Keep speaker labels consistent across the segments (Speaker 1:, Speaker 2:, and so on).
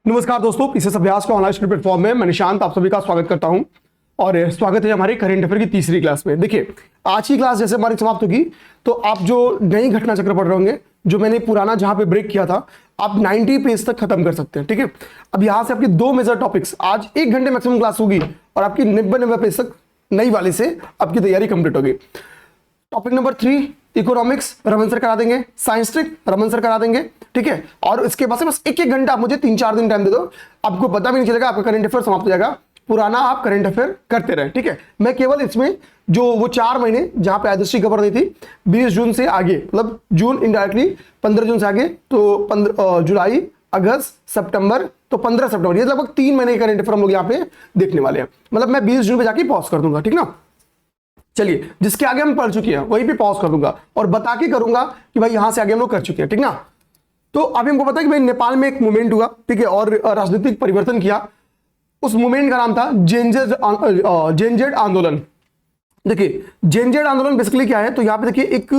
Speaker 1: नमस्कार दोस्तों, पीसीएस अभ्यास के ऑनलाइन स्टडी प्लेटफॉर्म में मैं निशांत आप सभी का स्वागत करता हूं और स्वागत है हमारी करंट अफेयर की तीसरी क्लास में। देखिए, आज की क्लास जैसे हमारी समाप्त होगी तो आप जो नई घटना चक्र पढ़ रहे होंगे, जो मैंने पुराना जहां पे ब्रेक किया था, आप 90 पेज तक खत्म कर सकते हैं। ठीक है, अब यहां से आपके दो मेजर टॉपिक्स, आज 1 घंटे मैक्सिमम क्लास होगी और आपकी 90 पेज तक नई वाले से आपकी तैयारी कंप्लीट होगी। Topic number 3 economics Raman sir करा देंगे, साइंस ट्रिक रमन सर करा देंगे। ठीक है, और इसके बाद से बस एक घंटा आप मुझे 3-4 दिन टाइम दे दो, आपको पता भी नहीं चलेगा, आपका करंट अफेयर समाप्त हो जाएगा, पुराना आप करंट अफेयर करते रहे। ठीक है, मैं केवल इसमें जो वो 4 महीने जहां पे आदर्शी खबर दी थी 20 जून से आगे, मतलब जून इनडायरेक्टली 15 जून से आगे, तो जुलाई, अगस्त, सितंबर, तो 15 सितंबर, ये लगभग 3 महीने करंट अफेयर हम लोग यहाँ पे देखने वाले हैं। मतलब मैं 20 जून पे जाके पॉज कर दूंगा। ठीक ना, चलिए, जिसके आगे हम पढ़ चुके हैं वहीं पे पॉज कर दूंगा और बता के करूंगा कि भाई यहां से आगे हम लोग कर चुके हैं। ठीक ना, तो अभी हमको पता है कि भाई नेपाल में एक मूवमेंट हुआ, ठीक है, और राजनीतिक परिवर्तन किया। उस मूवमेंट का नाम था जेनजेड आंदोलन। देखिए, जेनजेड आंदोलन बेसिकली क्या है, तो यहाँ पे देखिए एक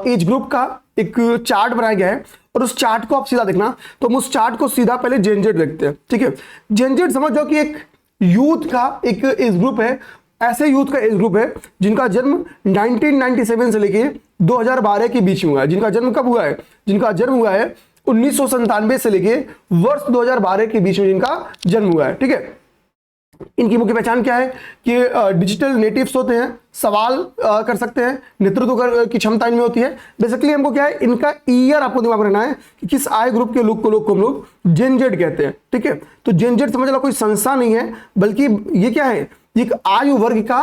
Speaker 1: एज ग्रुप का एक चार्ट बनाया गया है और उस चार्ट को आप सीधा देखना, तो हम उस चार्ट को सीधा पहले जेनजेड देखते हैं। ठीक है, जेनजेड समझ जाओ कि एक यूथ का एक एज ग्रुप है, ऐसे यूथ का एज ग्रुप है जिनका जन्म 1997 से लेके 2012 के बीच में हुआ है। जिनका जन्म कब हुआ है? जिनका जन्म हुआ है 1997 से लेके वर्ष 2012 के बीच में जिनका जन्म हुआ है। ठीक है, इनकी मुख्य पहचान क्या है कि डिजिटल नेटिव्स होते हैं, सवाल कर सकते हैं, नेतृत्व की क्षमता इनमें होती है। बेसिकली हमको क्या है, इनका ईयर आपको दिमाग में रखना है कि किस आय ग्रुप के लोग को हम लोग जेनजेड कहते हैं। ठीक है, तो जेनजेड समझ लो कोई संस्था नहीं है, बल्कि ये क्या है, एक आयु वर्ग का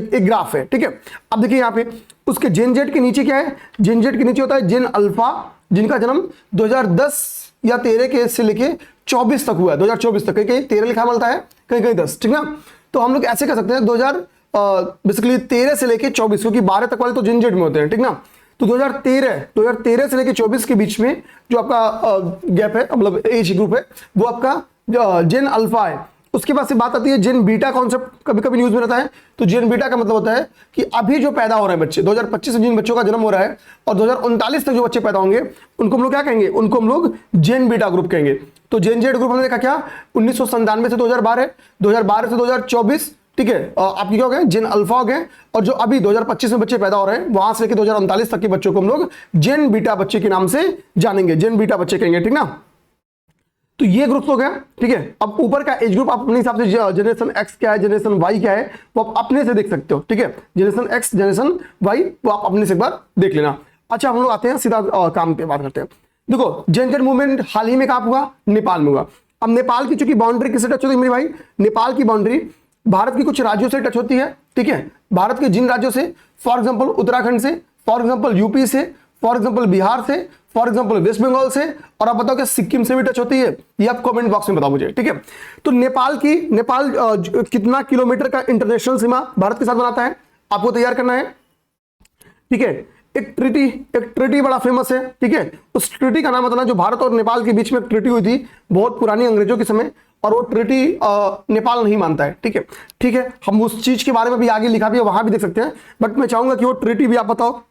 Speaker 1: एक ग्राफ है। ठीक है, अब देखिए यहाँ पे उसके जेनजेड के नीचे क्या है, जेनजेड के नीचे होता है जेन अल्फा, जिनका जन्म 2010 या 13 के से लेके 24 तक हुआ है, 2024 तक, कहीं कहीं 13 लिखा मिलता है, कहीं कहीं 10। ठीक ना, तो हम लोग ऐसे कर सकते हैं 2000 13 से लेके 24, क्योंकि 12 तक वाले तो जेनजेड में होते हैं। ठीक ना, तो 2013 से लेके 24 के बीच में जो आपका गैप है, मतलब एज ग्रुप है, वो आपका जेन अल्फा है। उसके बाद से बात आती है जेन बीटा कॉन्सेप्ट, कभी कभी न्यूज में रहता है। तो जेन बीटा का मतलब होता है कि अभी जो पैदा हो रहे हैं बच्चे, 2025 में जिन बच्चों का जन्म हो रहा है और 2039 तक जो बच्चे पैदा होंगे, उनको हम लोग क्या कहेंगे? उनको हम लोग जेन बीटा ग्रुप कहेंगे। तो जेन जेड ग्रुप हमने देखा क्या, 1997 से 2012, 2012 से 2024। ठीक है, आपकी क्या हो गए? जेन अल्फा हो गए। और जो अभी 2025 में बच्चे पैदा हो रहे हैं, वहां से लेकर 2039 तक के बच्चों को हम लोग जेन बीटा बच्चे के नाम से जानेंगे, जेन बीटा बच्चे कहेंगे। ठीक ना, तो ये ग्रुप हो गया। ठीक है, अब ऊपर का एज ग्रुप आप अपने हिसाब से जनरेशन एक्स क्या है, जनरेशन वाई क्या है, वो आप अपने से देख सकते हो। ठीक है, जनरेशन एक्स, जनरेशन वाई, वो आप अपने से एक बार देख लेना। अच्छा, हम लोग आते हैं सीधा काम पे बात करते हैं। देखो, जेनजेड मूवमेंट हाल ही में कहां हुआ? नेपाल में हुआ। अब नेपाल की चूंकि बाउंड्री किससे टच होती है मेरे भाई? नेपाल की बाउंड्री भारत की कुछ राज्यों से टच होती है। ठीक है, भारत के जिन राज्यों से, फॉर एग्जाम्पल उत्तराखंड से, फॉर एग्जाम्पल यूपी से, फॉर एग्जाम्पल बिहार से, फॉर एग्जाम्पल वेस्ट बंगाल से, और आप बताओ कि सिक्किम से भी टच होती है, ये आप कमेंट बॉक्स में बताओ मुझे। ठीक है, तो नेपाल कितना किलोमीटर का इंटरनेशनल सीमा भारत के साथ बनाता है, आपको तैयार करना है। ठीक है, एक ट्रिटी बड़ा फेमस है। ठीक है, उस ट्रिटी का नाम बताना, जो भारत और नेपाल के बीच में ट्रिटी हुई थी बहुत पुरानी, अंग्रेजों के समय, और वो ट्रिटी नेपाल नहीं मानता है। ठीक है, ठीक है, हम उस चीज के बारे में भी आगे लिखा भी है, वहां भी देख सकते हैं, बट मैं चाहूंगा कि वो ट्रिटी भी आप बताओ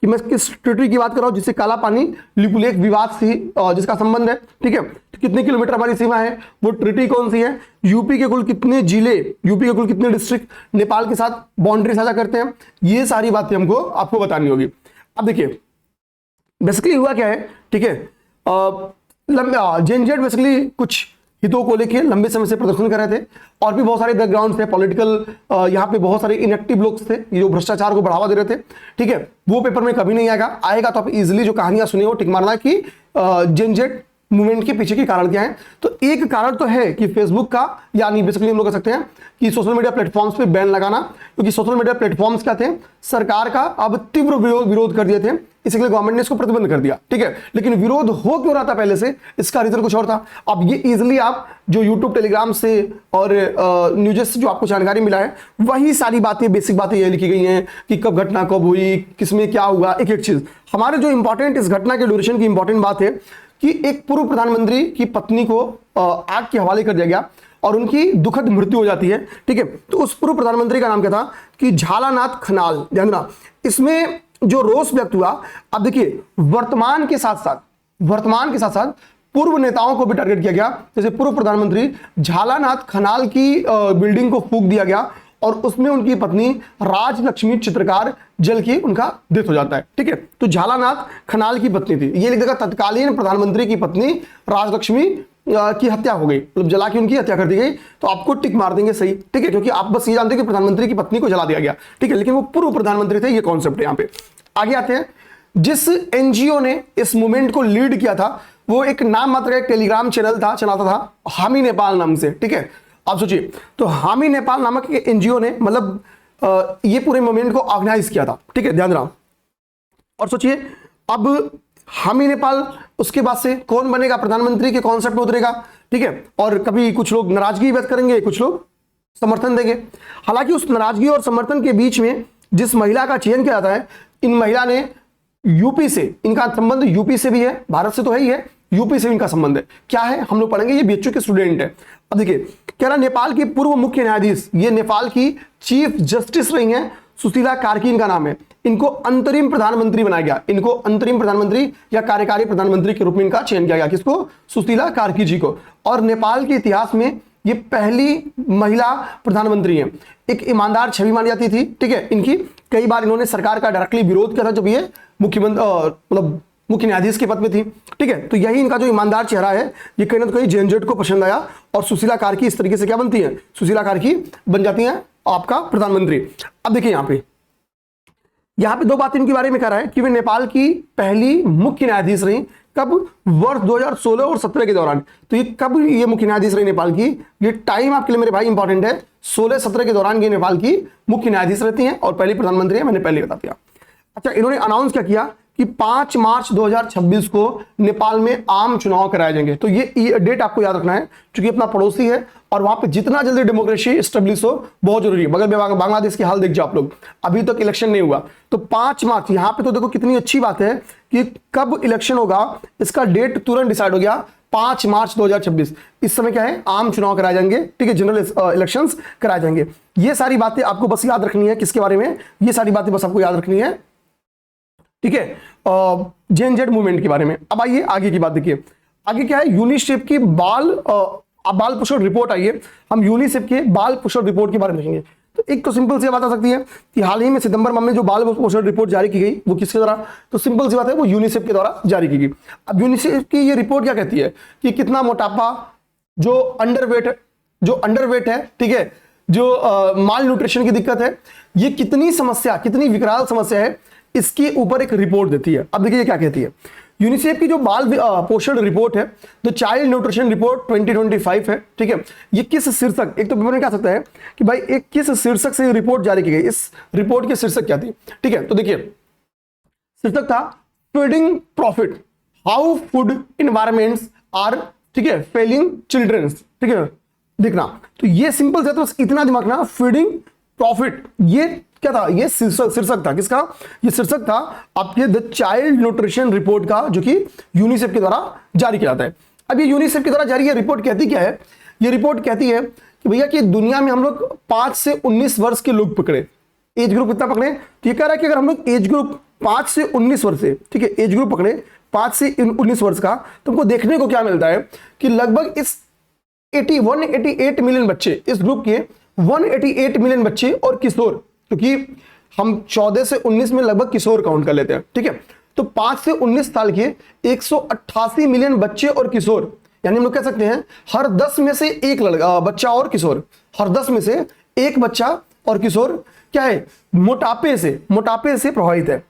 Speaker 1: कि मैं किस ट्रिटी की बात कर रहा हूं, जिससे काला पानी लिपुलेख विवाद से जिसका संबंध है। ठीक है, तो कितने किलोमीटर हमारी सीमा है, वो ट्रिटी कौन सी है, यूपी के कुल कितने जिले, यूपी के कुल कितने डिस्ट्रिक्ट नेपाल के साथ बाउंड्री साझा करते हैं, ये सारी बातें हमको आपको बतानी होगी। अब देखिए, बेसिकली हुआ क्या है। ठीक है, जेनजेड बेसिकली कुछ हितों को लेकर लंबे समय से प्रदर्शन कर रहे थे, और भी बहुत सारे बैकग्राउंड थे, पॉलिटिकल, यहाँ पे बहुत सारे इनएक्टिव लोग थे जो भ्रष्टाचार को बढ़ावा दे रहे थे। ठीक है, वो पेपर में कभी नहीं आएगा तो आप इजीली जो कहानियां सुनी हो टिक मारना कि जेनजेड मूवमेंट के पीछे के कारण क्या है। तो एक कारण तो है कि फेसबुक का, यानी बेसिकली हम लोग कह सकते हैं कि सोशल मीडिया प्लेटफॉर्म्स पे बैन लगाना, क्योंकि सोशल मीडिया प्लेटफॉर्म्स क्या थे, सरकार का अब तीव्र विरोध कर दिए थे, इसलिए गवर्नमेंट ने इसको प्रतिबंध कर दिया। ठीक है, लेकिन विरोध हो क्यों रहा था पहले से, इसका रीजन कुछ और था। अब ये इजीली आप जो यूट्यूब, टेलीग्राम से और न्यूज़ से जो आपको जानकारी मिला है, वही सारी बातें, बेसिक बातें ये लिखी गई हैं कि कब घटना कब हुई, किसमें क्या हुआ, एक एक चीज। हमारे जो इंपॉर्टेंट इस घटना के ड्यूरेशन की इंपॉर्टेंट बात है कि एक पूर्व प्रधानमंत्री की पत्नी को आग के हवाले कर दिया गया और उनकी दुखद मृत्यु हो जाती है। ठीक है, तो उस पूर्व प्रधानमंत्री का नाम क्या था कि झालानाथ खनाल। ध्यान देना, इसमें जो रोष व्यक्त हुआ। अब देखिए, वर्तमान के साथ साथ पूर्व नेताओं को भी टारगेट किया गया। जैसे पूर्व प्रधानमंत्री झालानाथ खनाल की बिल्डिंग को फूंक दिया गया और उसमें उनकी पत्नी राजलक्ष्मी चित्रकार जल के उनका डेथ हो जाता है। ठीक है, तो झालानाथ खनाल की पत्नी थी, ये लिख देगा तत्कालीन प्रधानमंत्री की पत्नी राजलक्ष्मी की हत्या हो गई, मतलब जला के उनकी हत्या कर दी गई, तो आपको टिक मार देंगे सही। ठीक है, क्योंकि आप बस ये जानते हैं कि प्रधानमंत्री की पत्नी को जला दिया गया। ठीक है, लेकिन वो पूर्व प्रधानमंत्री थे, ये कॉन्सेप्ट है यहाँ पे। आगे आते हैं, जिस एनजीओ ने इस मूवमेंट को लीड किया था वो एक नाम मात्र एक टेलीग्राम चैनल था, चलाता था हामी नेपाल नाम से। ठीक है, आप सोचिए, तो हामी नेपाल नामक एक एनजीओ ने मतलब ये पूरे मूवमेंट को ऑर्गेनाइज किया था। ठीक है, ध्यान रहा। और सोचिए, अब हामी नेपाल, उसके बाद से कौन बनेगा प्रधानमंत्री के कॉन्सेप्ट में उतरेगा। ठीक है, और कभी कुछ लोग नाराजगी व्यक्त करेंगे, कुछ लोग समर्थन देंगे। हालांकि उस नाराजगी और समर्थन के बीच में जिस महिला का चयन किया जाता है, इन महिला ने यूपी से, इनका संबंध यूपी से भी है, भारत से तो है ही है, यूपी से इनका संबंध है। क्या है हम लोग पढ़ेंगे, ये बीएचयू के स्टूडेंट है। अब देखिए, कह रहा नेपाल की पूर्व मुख्य न्यायाधीश, ये नेपाल की चीफ जस्टिस रही हैं, सुशीला कार्की इनका नाम है। इनको अंतरिम प्रधानमंत्री बनाया गया, इनको अंतरिम प्रधानमंत्री या कार्यकारी प्रधानमंत्री के रूप में इनका चयन किया गया। किसको? सुशीला कार्की जी को। और नेपाल के इतिहास में ये पहली महिला प्रधानमंत्री है। एक ईमानदार छवि मानी जाती थी। ठीक है, इनकी कई बार इन्होंने सरकार का डायरेक्टली विरोध किया था जब ये मुख्यमंत्री मतलब मुख्य न्यायाधीश के पद पे थी। ठीक है, तो यही इनका जो ईमानदार चेहरा है, ये कहीं ना कहीं जेएनजेड को पसंद आया और सुशीला कार्की इस तरीके से क्या बनती है, सुशीला कार्की बन जाती हैं आपका प्रधानमंत्री। अब देखिए यहाँ पे दो बातें इनके बारे में कह रहा है कि वे नेपाल की पहली मुख्य न्यायाधीश रही। कब? वर्ष 2016 और 17 के दौरान। तो ये कब ये मुख्य न्यायाधीश रही नेपाल की, ये टाइम आपके लिए मेरे भाई इंपॉर्टेंट है। 16-17 के दौरान ये नेपाल की मुख्य न्यायाधीश रहती हैं और पहली प्रधानमंत्री है, मैंने पहले बता दिया। अच्छा, इन्होंने अनाउंस क्या किया कि 5 मार्च 2026 को नेपाल में आम चुनाव कराए जाएंगे। तो ये डेट आपको याद रखना है, क्योंकि अपना पड़ोसी है और वहां पे जितना जल्दी डेमोक्रेसी स्टेब्लिश हो बहुत जरूरी है। बगल में बांग्लादेश की हाल देख जाओ आप लोग, अभी तक इलेक्शन नहीं हुआ। तो 5 मार्च, यहां पे तो देखो कितनी अच्छी बात है कि कब इलेक्शन होगा इसका डेट तुरंत डिसाइड हो गया, 5 मार्च 2026। इस समय क्या है, आम चुनाव कराए जाएंगे। ठीक है, जनरल इलेक्शंस कराए जाएंगे। ये सारी बातें आपको बस याद रखनी है। किसके बारे में? ये सारी बातें बस आपको याद रखनी है। ठीक है, जेएनजेड मूवमेंट के बारे में। अब आइए आगे की बात देखिए। आगे क्या है, यूनिसेफ की बाल पोषण रिपोर्ट। आइए हम यूनिसेफ के बाल पोषण रिपोर्ट के बारे में देखेंगे। तो एक तो सिंपल सी बात आ सकती है कि हाल ही में सितंबर माह में जो बाल पोषण रिपोर्ट जारी की गई वो किसके द्वारा, तो सिंपल सी बात है वो यूनिसेफ के द्वारा जारी की गई। अब यूनिसेफ की ये रिपोर्ट क्या कहती है कि कितना मोटापा, जो अंडरवेट है, ठीक है, जो माल न्यूट्रिशन की दिक्कत है, ये कितनी विकराल समस्या है, इसके ऊपर एक रिपोर्ट देती है। अब देखिए क्या कहती है यूनिसेफ की जो बाल पोषण रिपोर्ट है, द चाइल्ड न्यूट्रिशन रिपोर्ट 2025 है। ठीक है, ये किस शीर्षक, एक तो पेपर में क्या सकता है कि भाई एक किस शीर्षक से रिपोर्ट जारी की गई, इस रिपोर्ट की शीर्षक क्या थी। ठीक है, तो देखिए शीर्षक था feeding profit, how food environments are, ठीक है, फेलिंग चिल्ड्रंस। ठीक है, देखना, तो ये सिंपल से, तो बस इतना दिमाग रखना, फीडिंग प्रॉफिट, ये क्या था, ये शीर्षक था। किसका? ये शीर्षक था आपके द चाइल्ड न्यूट्रिशन रिपोर्ट का, जो कि यूनिसेफ के द्वारा जारी किया जाता है। अब ये यूनिसेफ के द्वारा जारी रिपोर्ट कहती क्या है, ये रिपोर्ट कहती है कि भैया कि दुनिया में हम लोग 5 से 19 वर्ष के लोग पकड़े, एज ग्रुप कितना पकड़े, तो ये कह रहा है कि अगर हम लोग एज ग्रुप 5 से 19 वर्ष से, ठीक है, एज ग्रुप पकड़े 5 से 19 वर्ष का, तो हमको देखने को क्या मिलता है कि लगभग इस 188 मिलियन बच्चे, इस ग्रुप के 188 मिलियन बच्चे और किशोर, क्योंकि हम 14 से 19 में लगभग किशोर काउंट कर लेते हैं। ठीक है, तो 5 से 19 साल के 188 मिलियन बच्चे और किशोर, यानी हम लोग कह सकते हैं हर 10 में से एक बच्चा और किशोर, हर 10 में से एक बच्चा और किशोर क्या है, मोटापे से प्रभावित है,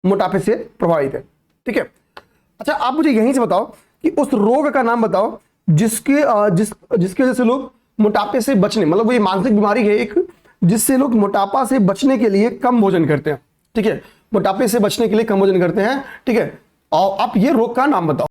Speaker 1: मोटापे से प्रभावित है। ठीक है, अच्छा आप मुझे यहीं से बताओ कि उस रोग का नाम बताओ जिसके वजह से लोग मोटापे से बचने, मतलब वो ये मानसिक बीमारी है एक, जिससे लोग मोटापा से बचने के लिए कम भोजन करते हैं। ठीक है, मोटापे से बचने के लिए कम भोजन करते हैं। ठीक है, और आप ये रोग का नाम बताओ।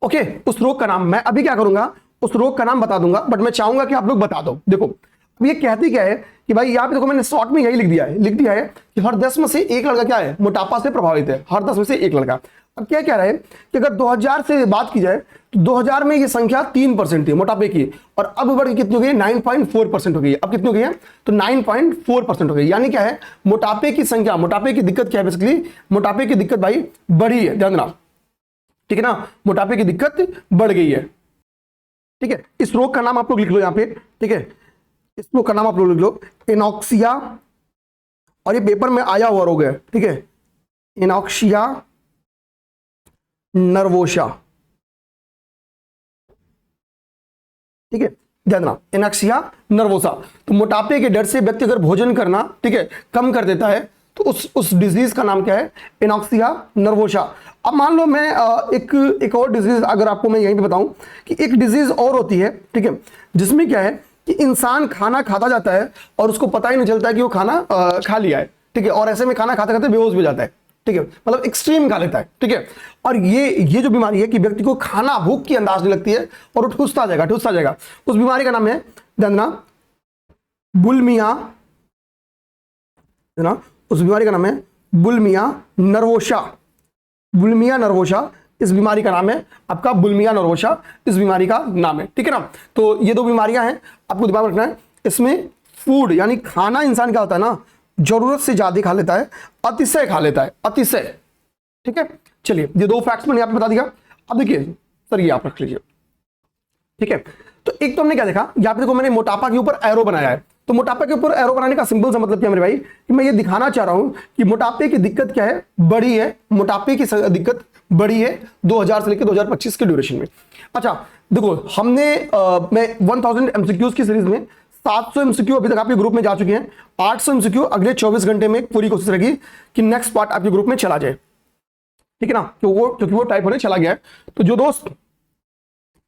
Speaker 1: ओके, उस रोग का नाम मैं अभी क्या करूंगा, उस रोग का नाम बता दूंगा, बट मैं चाहूंगा कि आप लोग बता दो। देखो अब ये कहती क्या है कि भाई यहाँ पे देखो मैंने शॉर्ट में यही लिख दिया है कि हर 10 में से एक लड़का क्या है, मोटापा से प्रभावित है, हर 10 में से एक लड़का। अब क्या कह रहा है कि अगर 2000 से बात की जाए तो 2000 में ये संख्या 3% थी मोटापे की, और अब बढ़ के कितनी हो गई, 9.4% हो गई। अब कितनी हो गई है, तो 9.4% हो गई। यानी क्या है, मोटापे की संख्या, मोटापे की दिक्कत क्या है, बेसिकली मोटापे की दिक्कत भाई बढ़ी है। ध्यान देना, ठीक है ना, मोटापे की दिक्कत बढ़ गई है। ठीक है, इस रोग का नाम आप लोग लिख लो यहाँ पे। ठीक है, इस रोग का नाम आप लोग लिख लो एनॉक्सिया, और ये पेपर में आया हुआ रोग है। ठीक है, एनॉक्सिया नर्वोसा। ठीक है, ध्यान रखना, एनॉक्सिया नर्वोसा। तो मोटापे के डर से व्यक्ति अगर भोजन करना, ठीक है, कम कर देता है, तो उस डिजीज का नाम क्या है? Anoxia nervosa. अब मान लो मैं एक और डिजीज अगर आपको मैं यहीं पे बताऊं कि एक डिजीज और होती है, ठीक है, जिसमें क्या है कि इंसान खाना खाता जाता है और उसको पता ही नहीं चलता है कि वो खाना खा लिया है। ठीक है, और ऐसे में खाना खाते खाते बेहोश हो जाता है। ठीक है, मतलब एक्सट्रीम खा लेता है। ठीक है, और ये जो बीमारी है कि व्यक्ति को खाना भूख की अंदाज नहीं लगती है और वो ठूसता जाएगा। उस बीमारी का नाम है दंदना बुलिमिया, है ना, उस बीमारी का नाम है बुलिमिया नर्वोसा। बुलिमिया नर्वोसा इस बीमारी का नाम है आपका, बुलिमिया नर्वोसा इस बीमारी का नाम है। ठीक है ना, तो ये दो बीमारियां हैं, आपको दिमाग में रखना है। इसमें फूड यानी खाना इंसान क्या होता है ना, जरूरत से ज्यादा खा लेता है, अतिशय खा लेता है, अतिशय। ठीक है, चलिए ये दो फैक्ट्स मैंने यहाँ पे बता दिया। अब देखिए सर, ये आप रख लीजिए। ठीक है, तो एक तो हमने क्या देखा, यहाँ पे देखो मैंने मोटापा के ऊपर एरो बनाया है। तो मोटापा के ऊपर एरो बनाने का सिंपल सा मतलब क्या मेरे भाई, कि मैं ये दिखाना चाह रहा हूं कि मोटापे की दिक्कत क्या है, बड़ी है। मोटापे की दिक्कत बड़ी है 2000 से लेकर 2025 के ड्यूरेशन में। अच्छा देखो, हमने मैं 1000 एमसीक्यूज की सीरीज में 700 एमसीक्यू अभी तक आपके ग्रुप में जा चुके हैं। 800 एमसीक्यू अगले 24 घंटे में पूरी कोशिश रहेगी कि नेक्स्ट पार्ट आपके ग्रुप में चला जाए। ठीक है ना, क्योंकि वो टाइप होने चला गया है। तो जो दोस्त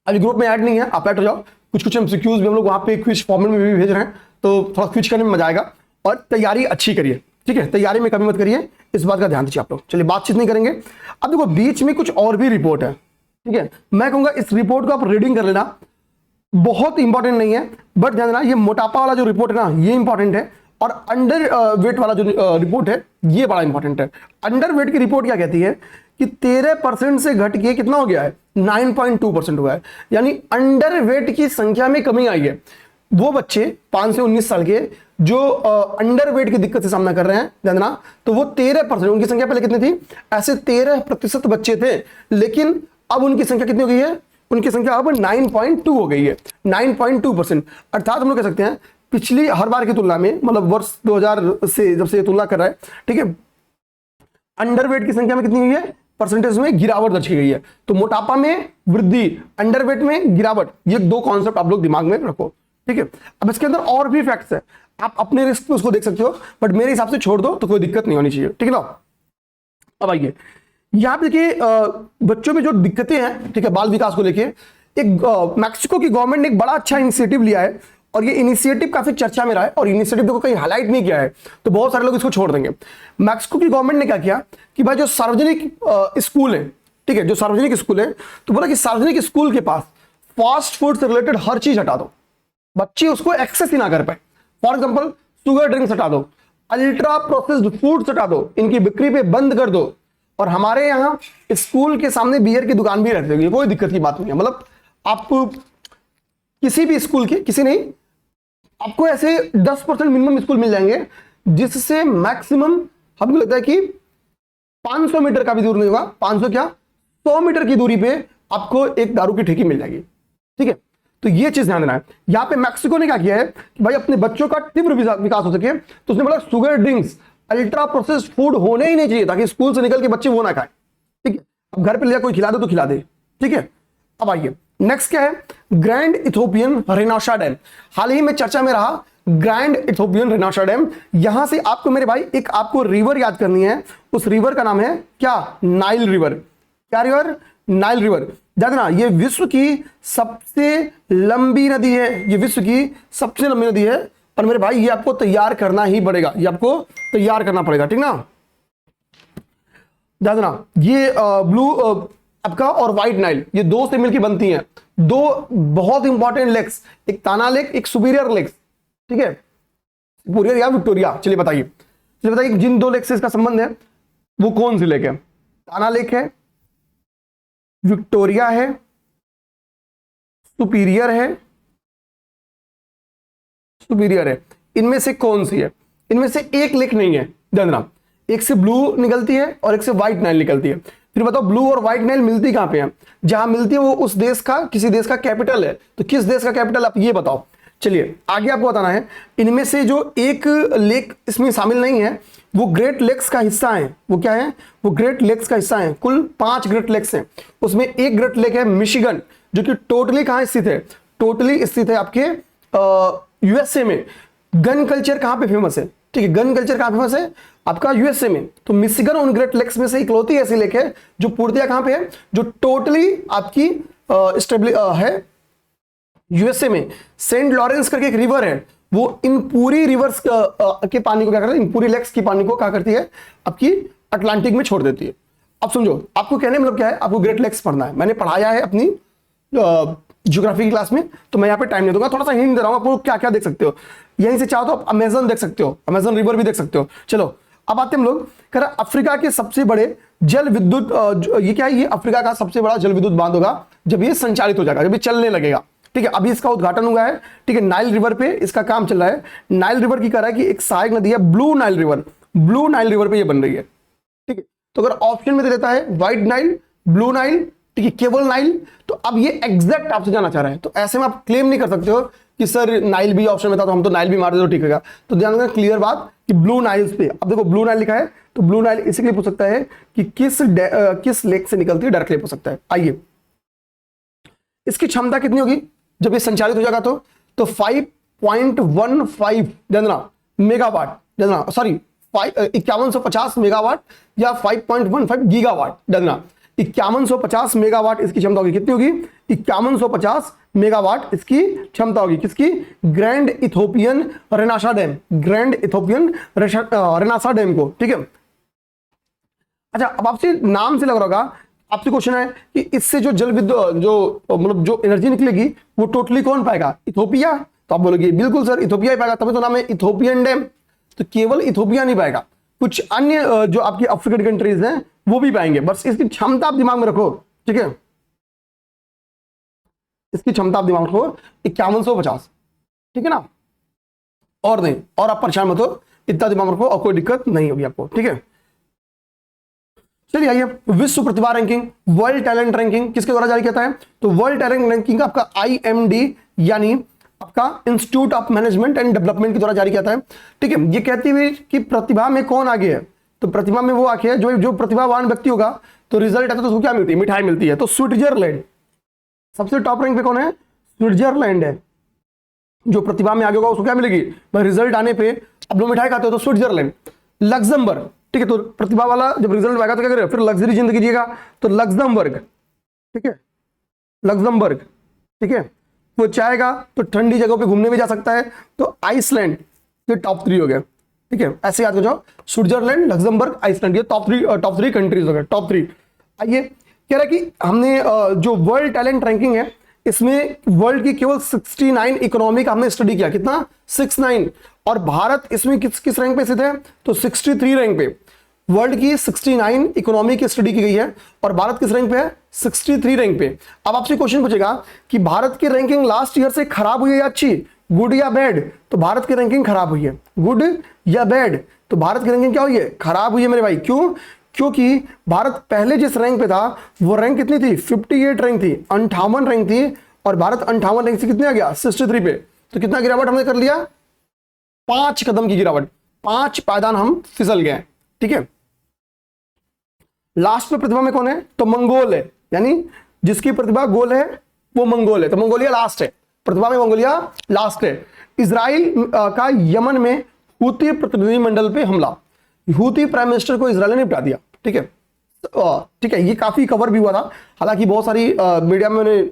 Speaker 1: अभी ग्रुप में ऐड नहीं है, आप ऐड हो जाओ। कुछ एमसीक्यूज भी हम लोग वहां पे क्विज फॉर्मेट में भी भेज रहे हैं, तो थोड़ा क्विज करने में मजा आएगा। और तैयारी अच्छी करिए, ठीक है, तैयारी में कमी मत करिए, इस बात का ध्यान दीजिए आप लोग। चलिए बातचीत नहीं करेंगे। अब देखो बीच में कुछ और भी रिपोर्ट है। ठीक है, मैं कहूंगा इस रिपोर्ट को आप रीडिंग कर लेना, बहुत इंपॉर्टेंट नहीं है, बट ध्यान देना ये मोटापा वाला जो रिपोर्ट है ना, ये इंपॉर्टेंट है। और अंडर वेट वाला जो रिपोर्ट है, ये बड़ा इंपॉर्टेंट है। अंडर वेट की रिपोर्ट क्या कहती है कि 13% से घट के कितना हो गया है, 9.2% हुआ है। यानी अंडर वेट की संख्या में कमी आई है। वो बच्चे 5 से 19 साल के जो अंडर वेट की दिक्कत से सामना कर रहे हैं, ध्यान देना, तो वो 13%, उनकी संख्या पहले कितनी थी, ऐसे 13% बच्चे थे, लेकिन अब उनकी संख्या कितनी हो गई है, उनकी संख्या अब 9.2 हो गई है, 9.2%। अर्थात हम लोग कह सकते हैं पिछली हर बार की तुलना में, मतलब वर्ष 2000 से जब से तुलना कर रहा है, ठीक है, अंडरवेट की संख्या में कितनी हुई है, परसेंटेज में गिरावट दर्ज की गई है। तो मोटापा में वृद्धि, अंडरवेट में गिरावट, ये दो कॉन्सेप्ट आप लोग दिमाग में रखो। ठीक है, अब इसके अंदर और भी फैक्ट्स है, आप अपने रिस्क पे उसको देख सकते हो, बट मेरे हिसाब से छोड़ दो तो कोई दिक्कत नहीं होनी चाहिए। ठीक है ना, अब आइए यहां पे देखिए बच्चों में जो दिक्कतें हैं, ठीक है, बाल विकास को लेके एक मैक्सिको की गवर्नमेंट ने एक बड़ा अच्छा इनिशिएटिव लिया है, और ये इनिशिएटिव काफी चर्चा में रहा है, और इनिशिएटिव देखो कहीं हाईलाइट नहीं किया है, तो बहुत सारे लोग इसको छोड़ देंगे। मैक्सिको की गवर्नमेंट ने क्या किया कि भाई जो सार्वजनिक स्कूल है, ठीक है, जो सार्वजनिक स्कूल है, तो बोला कि सार्वजनिक स्कूल के पास फास्ट फूड से रिलेटेड हर चीज हटा दो, बच्चे उसको एक्सेस ही ना कर पाए। फॉर एग्जाम्पल शुगर ड्रिंक्स हटा दो, अल्ट्रा प्रोसेस्ड फूड्स हटा दो, इनकी बिक्री पे बंद कर दो। और हमारे यहाँ स्कूल के सामने बियर की दुकान भी रहती होगी, कोई दिक्कत की बात नहीं है। मतलब आप किसी भी स्कूल के, किसी नहीं, आपको ऐसे 10% मिनिमम स्कूल मिल जाएंगे जिससे मैक्सिमम हमको लगता है कि 500 मीटर का भी दूर नहीं होगा, 500 क्या 100 मीटर की दूरी पे आपको एक दारू की ठेकी मिल जाएगी। ठीक है, तो ये चीज ध्यान देना है। यहां पे मैक्सिको ने क्या किया है कि भाई अपने बच्चों का तीव्र विकास हो सके, तो उसने बोला sugar drinks, ultra processed food होने ही नहीं चाहिए, ताकि स्कूल से निकल के बच्चे वो ना खाए। ठीक है, अब घर पे ले कोई खिला दे तो खिला दे। ठीक है, अब आइए नेक्स्ट क्या है, ग्रैंड इथोपियन रेनाशा डैम। हाल ही में चर्चा में रहा ग्रैंड इथोपियन रेनाशा डैम। यहां से आपको मेरे भाई एक आपको रिवर याद करनी है, उस रिवर का नाम है क्या, नाइल रिवर। क्या रिवर, नाइल रिवर। देखना ये विश्व की सबसे लंबी नदी है, ये विश्व की सबसे लंबी नदी है, और मेरे भाई ये आपको तैयार करना ही पड़ेगा, ये आपको तैयार करना पड़ेगा। ठीक ना, देखना ये ब्लू आपका और व्हाइट नाइल, ये दो से मिलकर बनती हैं, दो बहुत इंपॉर्टेंट लेक्स, एक ताना लेक, एक सुपीरियर लेक्स। ठीक है, सुपीरियर या विक्टोरिया। चलिए बताइए जिन दो लेक से इसका संबंध है वो कौन सी लेक है, ताना लेक है, विक्टोरिया है, सुपीरियर है, सुपीरियर है। इनमें से कौन सी है, इनमें से एक लेक नहीं है, ध्यान रखना, एक से ब्लू निकलती है और एक से व्हाइट नाइल निकलती है। फिर बताओ ब्लू और व्हाइट नाइल मिलती कहां पे है? जहां मिलती है वो उस देश का, किसी देश का कैपिटल है। तो किस देश का कैपिटल, आप ये बताओ। चलिए आगे आपको बताना है, इनमें से जो एक लेक इसमें शामिल नहीं है वो ग्रेट लेक्स का हिस्सा है। वो क्या है? वो ग्रेट लेक्स का हिस्सा है। कुल 5 ग्रेट लेक्स हैं, उसमें एक ग्रेट लेक है मिशिगन, जो कि टोटली कहां स्थित है? टोटली स्थित है आपके यूएसए में। गन कल्चर कहां पे फेमस है? ठीक है, गन कल्चर कहां फेमस है? आपका यूएसए में। तो मिशिगन उन ग्रेट लेक्स में से इकलौती ऐसी लेक है जो पूर्णतः कहां पे है? जो टोटली आपकी है यूएसए में। सेंट लॉरेंस करके एक रिवर है, वो इन पूरी रिवर्स के पानी को क्या करती है? इन पूरी लेक्स की पानी को क्या करती है? आपकी अटलांटिक में छोड़ देती है। अब समझो, आपको कहने मतलब क्या है? आपको ग्रेट लेक्स पढ़ना है। मैंने पढ़ाया है अपनी ज्योग्राफी की क्लास में, तो मैं यहाँ पे टाइम नहीं दूंगा, थोड़ा सा हिंट दे रहा हूँ आपको क्या क्या देख सकते हो। यहीं से चाहो तो आप अमेजन देख सकते हो, अमेजन रिवर भी देख सकते हो। चलो अब आते हम लोग, कह रहा अफ्रीका के सबसे बड़े जल विद्युत ये क्या है? ये अफ्रीका का सबसे बड़ा जल विद्युत बांध होगा जब ये संचालित हो जाएगा, जब ये चलने लगेगा। ठीक है, अभी इसका उद्घाटन हुआ है। ठीक है, नाइल रिवर पे इसका काम चल रहा है। नाइल रिवर की कह रहा है कि एक सहायक नदी है blue Nile river, blue Nile river पे ये बन रही है। ठीक है, तो अगर ऑप्शन में दे देता है व्हाइट नाइल, ब्लू नाइल, ठीक है, केवल नाइल, तो अब ये एग्जैक्ट आपसे जाना चाह रहा है। तो ऐसे में आप क्लेम नहीं कर सकते हो कि सर नाइल भी ऑप्शन में था तो हम तो नाइल भी मार दे तो ठीक है। तो ध्यान रखना, क्लियर बात कि ब्लू नाइल्स पे, अब देखो ब्लू नाइल लिखा है तो ब्लू नाइल इसीलिए पूछ सकता है कि किस लेक से निकलती है, डायरेक्टली पूछ सकता है। आइए, इसकी क्षमता कितनी होगी जब ये संचालित हो जाएगा? तो 5.15 देना मेगावाट, देना सॉरी 5150 मेगावाट या 5.15 गीगावाट, देना 5150 मेगावाट इसकी क्षमता होगी। कितनी होगी? 5150 मेगावाट इसकी क्षमता होगी। किसकी? Grand Ethiopian Renaissance Dam, Grand Ethiopian Renaissance Dam को। ठीक है, अच्छा अब आपसे नाम से लग रहा होगा, आपसे क्वेश्चन है कि इससे जो जल विद्युत जो एनर्जी निकलेगी वो टोटली कौन पाएगा? इथोपिया। तो आप बोलोगे बिल्कुल सर इथोपिया ही पाएगा, तभी तो नाम है इथोपियन डैम। तो केवल इथोपिया नहीं पाएगा, कुछ अन्य जो आपकी अफ्रीकन कंट्रीज हैं वो भी पाएंगे। बस इसकी क्षमता आप दिमाग में रखो। ठीक है, इसकी क्षमता आप दिमाग में रखो 5150। ठीक है ना, और नहीं, और आप परेशान मत हो, इतना दिमाग में रखो और कोई दिक्कत नहीं होगी आपको। ठीक है, चलिए आइए, विश्व प्रतिभा रैंकिंग, वर्ल्ड टैलेंट रैंकिंग किसके द्वारा जारी किया है? तो वर्ल्ड टैलेंट रैंकिंग आपका IMD यानी आपका institute of management and development के द्वारा जारी किया है। ठीक है, ये कहती हुई कि प्रतिभा में कौन आगे है? तो प्रतिभा में वो आगे है जो प्रतिभावान व्यक्ति होगा तो रिजल्ट आता है तो उसको क्या मिलती है? मिठाई मिलती है। तो स्विट्जरलैंड सबसे टॉप रैंक पे कौन है? स्विट्जरलैंड है। जो प्रतिभा में आगे होगा उसको क्या मिलेगी? रिजल्ट आने पे अब लोग मिठाई खाते हो तो स्विट्जरलैंड। लग्जमबर्ग, ठीक है, तो प्रतिभा वाला जब रिजल्ट आएगा तो क्या करेगा? फिर लग्जरी जिंदगी जिएगा, तो लग्जमबर्ग। ठीक है, लग्जमबर्ग। ठीक है, वो चाहेगा तो ठंडी जगहों पे घूमने भी जा सकता है। तो आइसलैंड, ये टॉप 3 हो गया। ठीक है, ऐसे याद हो जाओ, स्विट्जरलैंड, लग्जमबर्ग, आइसलैंड, ये टॉप थ्री कंट्रीज हो गए, टॉप 3। आइए, कह रहा है कि हमने जो वर्ल्ड टैलेंट रैंकिंग है इसमें वर्ल्ड की केवल 69 इकोनॉमी का हमने स्टडी किया। कितना? 69। और भारत इसमें किस रैंक पे स्थित है? तो 63 रैंक पे। वर्ल्ड की 69 इकोनॉमी की स्टडी की गई है और भारत किस रैंक पे है? 63 रैंक पे। अब आपसे क्वेश्चन पूछेगा कि भारत की रैंकिंग लास्ट ईयर से खराब हुई है या अच्छी, गुड या बैड? तो भारत की रैंकिंग खराब हुई है। गुड या बैड? तो भारत की रैंकिंग क्या हुई है? खराब हुई है मेरे भाई। क्यों? क्योंकि भारत पहले जिस रैंक पे था वो रैंक कितनी थी? 58 रैंक थी, 58 रैंक थी, और भारत 58 रैंक से कितने आ गया? 63 पे। तो कितना गिरावट हमने कर लिया? 5 कदम की गिरावट, 5 पायदान हम फिसल गए। ठीक है, लास्ट में प्रतिभा में कौन है? तो मंगोल है, यानी जिसकी प्रतिभा गोल है वो मंगोल है। तो मंगोलिया लास्ट है, प्रतिभा में मंगोलिया लास्ट है। इजराइल का यमन में हूती प्रतिनिधिमंडल पे हमला, हूती प्राइम मिनिस्टर को इजराइल ने निपटा दिया। ठीक है, ठीक है, ये काफी कवर भी हुआ था, हालांकि बहुत सारी मीडिया में उन्हें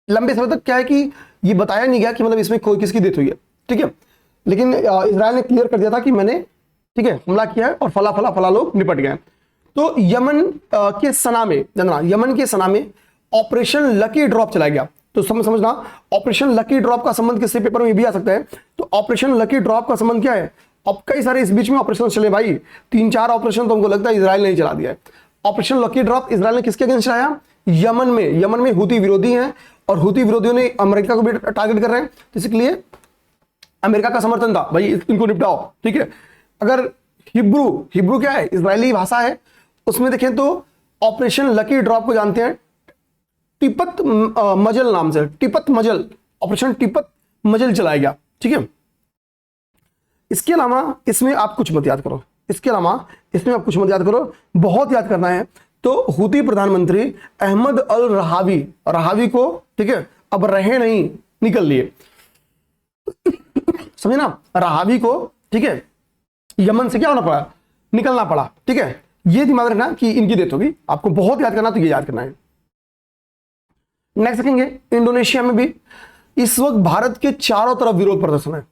Speaker 1: लंबे समय तक क्या है कि ये बताया नहीं गया कि मतलब इसमें कोई किसकी डेथ हुई है। ठीक है, लेकिन इजराइल ने क्लियर कर दिया था कि मैंने, ठीक है, हमला किया है और फला फला फला लोग निपट गए। तो यमन के सना में, जानना, यमन के सना में ऑपरेशन लकी ड्रॉप चलाया गया। तो समझना, ऑपरेशन लकी ड्रॉप का संबंध किससे पेपर में भी आ सकता है। तो ऑपरेशन लकी ड्रॉप का संबंध क्या है? अब कई सारे इस बीच में ऑपरेशन चले भाई, 3-4 ऑपरेशन तो हमको लगता है इजराइल ने ही चला दिया है। ऑपरेशन लकी ड्रॉप इजराइल ने किसके अगेंस्ट चलाया? यमन में। यमन में हूती विरोधी हैं और हूती विरोधियों ने अमेरिका को भी टारगेट कर रहे हैं, तो इसलिए अमेरिका का समर्थन था भाई इनको निपटाओ। ठीक है, अगर हिब्रू क्या है? इजरायली भाषा है, उसमें देखें तो ऑपरेशन लकी ड्रॉप को जानते हैं, टिपत मजल नाम से, टिपत मजल, ऑपरेशन टिपत मजल चलाया गया, ठीक है। इसके अलावा इसमें आप कुछ मत याद करो, इसके अलावा इसमें आप कुछ मत याद करो, बहुत याद करना है तो हुती प्रधानमंत्री अहमद अल रहावी, रहावी को, ठीक है, अब रहे नहीं, निकल लिए, समझे ना, रहावी को, ठीक है, यमन से क्या होना पड़ा, निकलना पड़ा, ठीक है। ये दिमाग रखना कि इनकी डेथ होगी, आपको बहुत याद करना, तो ये याद करना है। नेक्स्ट देखेंगे, इंडोनेशिया में भी इस वक्त भारत के चारों तरफ विरोध प्रदर्शन है,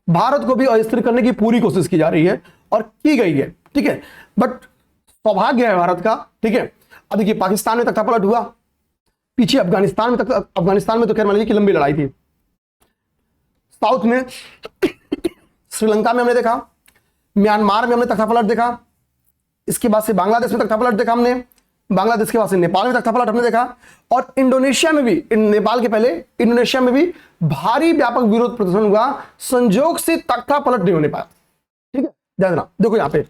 Speaker 1: भारत को भी अस्थिर करने की पूरी कोशिश की जा रही है और की गई है, ठीक है। बट सौभाग्य है भारत का, ठीक है। अब देखिए पाकिस्तान में तख्तापलट हुआ, पीछे अफगानिस्तान में अफगानिस्तान में तो खैर मान लीजिए कि लंबी लड़ाई थी, साउथ में श्रीलंका में हमने देखा, म्यांमार में हमने तख्तापलट देखा, इसके बाद से बांग्लादेश में तख्तापलट देखा हमने, बांग्लादेश के बाद से नेपाल में तख्तापलट हमने देखा, और इंडोनेशिया में भी, नेपाल के पहले इंडोनेशिया में भी भारी व्यापक विरोध प्रदर्शन हुआ, संजोग से तख्तापलट नहीं होने पाया, ठीक है। ध्यान देना, देखो यहां पे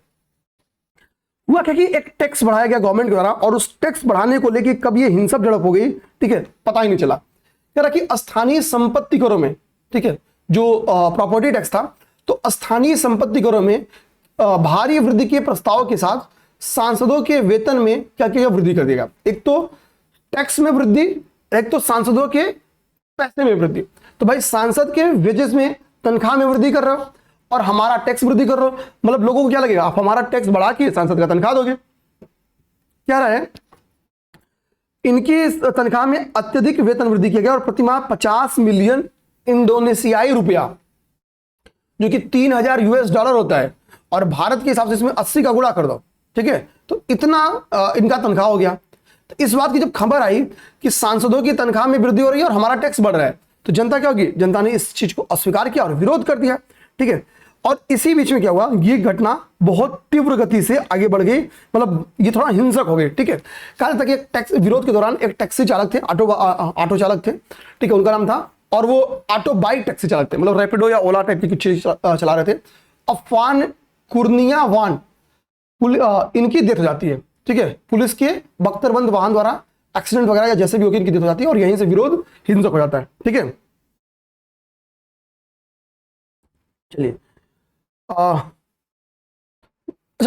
Speaker 1: हुआ क्या कि एक टैक्स बढ़ाया गया गवर्नमेंट के द्वारा, और उस टैक्स बढ़ाने को लेकर कब ये हिंसक झड़प हो गई, ठीक है, पता ही नहीं चला। कह रहा कि स्थानीय संपत्ति करों में, ठीक है, जो प्रॉपर्टी टैक्स था, तो स्थानीय संपत्ति करों में भारी वृद्धि के प्रस्ताव के साथ सांसदों के वेतन में क्या क्या वृद्धि कर देगा, एक तो टैक्स में वृद्धि, एक तो सांसदों के पैसे में वृद्धि। तो भाई सांसद के वेजेस में, तनख्वाह में वृद्धि कर रहे हो और हमारा टैक्स वृद्धि कर रहे हो, मतलब लोगों को क्या लगेगा, आप हमारा टैक्स बढ़ा के सांसद का तनख्वाह दोगे। क्या रहा है, इनकी तनख्वाह में अत्यधिक वेतन वृद्धि किया गया और प्रतिमाह 50 मिलियन इंडोनेशियाई रुपया, जो कि $3000 होता है, और भारत के हिसाब से इसमें 80 का गुणा कर दो, ठीक है, तो इतना इनका तनख्वाह हो गया। तो इस बात की जब खबर आई कि सांसदों की तनख्वाह में वृद्धि हो रही है और हमारा टैक्स बढ़ रहा है, तो जनता क्या होगी, जनता ने इस चीज को अस्वीकार किया और विरोध कर दिया, ठीक है। और इसी बीच में क्या हुआ, ये घटना बहुत तीव्र गति से आगे बढ़ गई, मतलब ये थोड़ा हिंसक हो गई, ठीक है। कल तक एक टैक्स विरोध के दौरान एक टैक्सी चालक थे, ऑटो चालक थे, ठीक है, उनका नाम था, और वो ऑटो बाइक टैक्सी चालक थे, मतलब रैपिडो या ओला टाइप की कुछ चीज चला रहे थे। अफवान कुर्नियावान इनकी डेथ हो जाती है, ठीक है, पुलिस के बख्तरबंद वाहन द्वारा एक्सीडेंट वगैरह या जैसे भी होगी इनकी डेथ हो जाती है, और यहीं से विरोध हिंसक हो जाता है, ठीक है। चलिए अच्छा,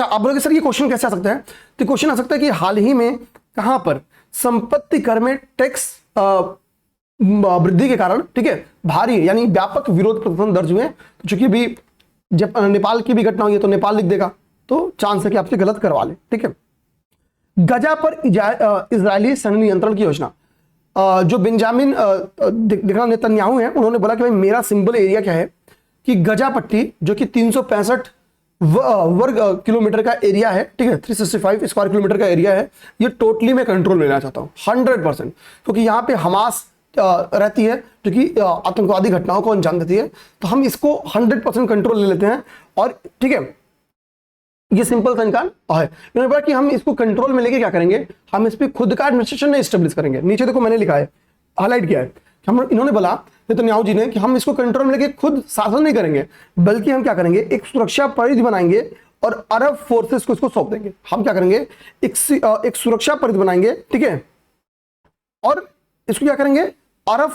Speaker 1: आप बोलोगे सर ये क्वेश्चन कैसे आ सकता है, तो क्वेश्चन आ सकता है कि हाल ही में कहां पर संपत्ति कर में टैक्स वृद्धि के कारण, ठीक है, भारी यानी व्यापक विरोध प्रदर्शन दर्ज हुए। तो चूंकि भी जब नेपाल की भी घटना हुई है तो नेपाल लिख देगा, तो चांस है कि आपसे गलत करवा ले, ठीक है। गजा पर इजरायली सैन्य नियंत्रण की योजना, जो बेंजामिन देखना नेतन्याहू है, उन्होंने बोला कि भाई मेरा सिंबल एरिया क्या है कि गजा पट्टी, जो कि 365 वर्ग किलोमीटर का एरिया है, ठीक है, 365 स्क्वायर किलोमीटर का एरिया है, ये टोटली मैं कंट्रोल में लेना चाहता हूँ 100%, क्योंकि यहाँ पे हमास रहती है जो कि आतंकवादी घटनाओं को अंजाम देती है, तो हम इसको 100% कंट्रोल ले लेते हैं। और ठीक है, ये सिंपल सा इनका है, इन्होंने बोला कि हम इसको कंट्रोल में लेके क्या करेंगे, हम इस पर खुद का एडमिनिस्ट्रेशन नहीं स्टेब्लिश करेंगे। नीचे देखो मैंने लिखा है, हाईलाइट किया है, हम इन्होंने बोला नेतन्याहू जी ने कि हम इसको कंट्रोल में लेके खुद शासन नहीं करेंगे, बल्कि हम क्या करेंगे, एक सुरक्षा परिधि बनाएंगे और अरब फोर्सेस को इसको सौंप देंगे। हम क्या करेंगे, एक सुरक्षा परिधि बनाएंगे, ठीक है, और इसको क्या करेंगे, अरब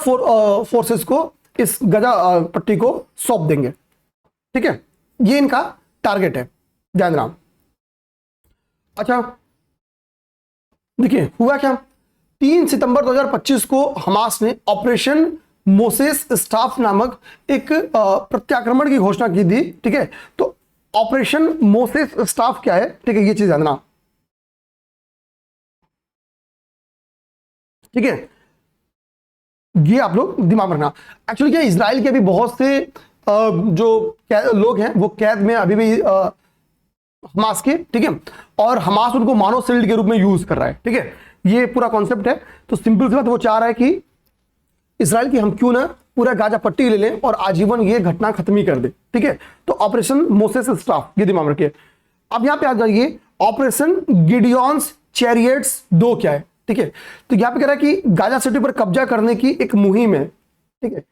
Speaker 1: फोर्सेस को इस गजा पट्टी को सौंप देंगे, ठीक है। ये इनका टारगेट है, ध्यान रखना। अच्छा देखिए हुआ क्या, 3 सितंबर 2025 को हमास ने ऑपरेशन मोसेस स्टाफ नामक एक प्रत्याक्रमण की घोषणा की थी, ठीक है। तो ऑपरेशन मोसेस स्टाफ क्या है, ठीक है, ये चीज जानना, ठीक है, ये आप लोग दिमाग में रखना। एक्चुअली क्या, इजराइल के भी बहुत से जो लोग हैं वो कैद में अभी भी हमास के, ठीक है, और हमास उनको मानव शील्ड के रूप में यूज कर रहा है, ठीक है, ये पूरा कॉन्सेप्ट है। तो सिंपल सी बात, वो चाह रहा है कि इजराइल की हम क्यों ना पूरा गाजा पट्टी ले लें और आजीवन ये घटना खत्म ही कर दे, ठीक है। तो ऑपरेशन मोसेस स्टाफ, ये दिमाग में रखिए। अब यहां पे आ जाइए, ऑपरेशन गिडियंस चैरियट्स 2 क्या है, ठीक है। तो यहां पे कह रहा है कि गाजा सिटी पर कब्जा करने की एक मुहिम है, ठीक है,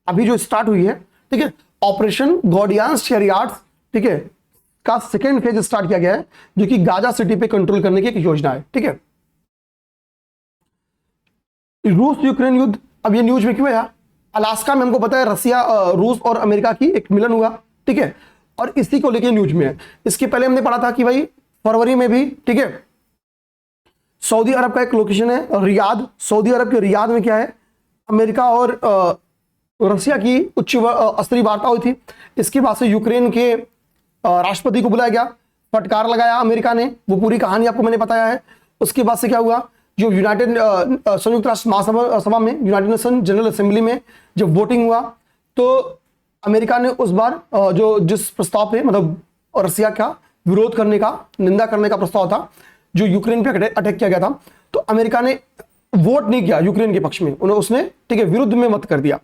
Speaker 1: अभी जो स्टार्ट हुई है, ठीक है। ऑपरेशन गॉडियंस चैरियट्स, ठीक है, का सेकेंड फेज स्टार्ट किया गया है, जो कि गाजा सिटी पे कंट्रोल करने की एक योजना है, ठीक है। रूस यूक्रेन युद्ध, अब ये न्यूज में क्यों आया? अलास्का में हमको पता है रसिया रूस और अमेरिका की एक मिलन हुआ, ठीक है, और इसी को लेके न्यूज में है। इसके पहले हमने पढ़ा था कि भाई फरवरी में भी, ठीक है, सऊदी अरब का एक लोकेशन है रियाद, सऊदी अरब के रियाद में क्या है, अमेरिका और रसिया की उच्च स्तरीय वार्ता हुई थी। इसके बाद से यूक्रेन के राष्ट्रपति को बुलाया गया, फटकार लगाया अमेरिका ने, वो पूरी कहानी आपको मैंने बताया है। उसके बाद से क्या हुआ, जो यूनाइटेड संयुक्त राष्ट्र महासभा में, यूनाइटेड नेशन जनरल असेंबली में जब वोटिंग हुआ, तो अमेरिका ने उस बार जो जिस प्रस्ताव पे मतलब रसिया का विरोध करने का, निंदा करने का प्रस्ताव था जो यूक्रेन पे अटैक किया गया था, तो अमेरिका ने वोट नहीं किया यूक्रेन के पक्ष में, उसने, ठीक है, विरुद्ध में मत कर दिया,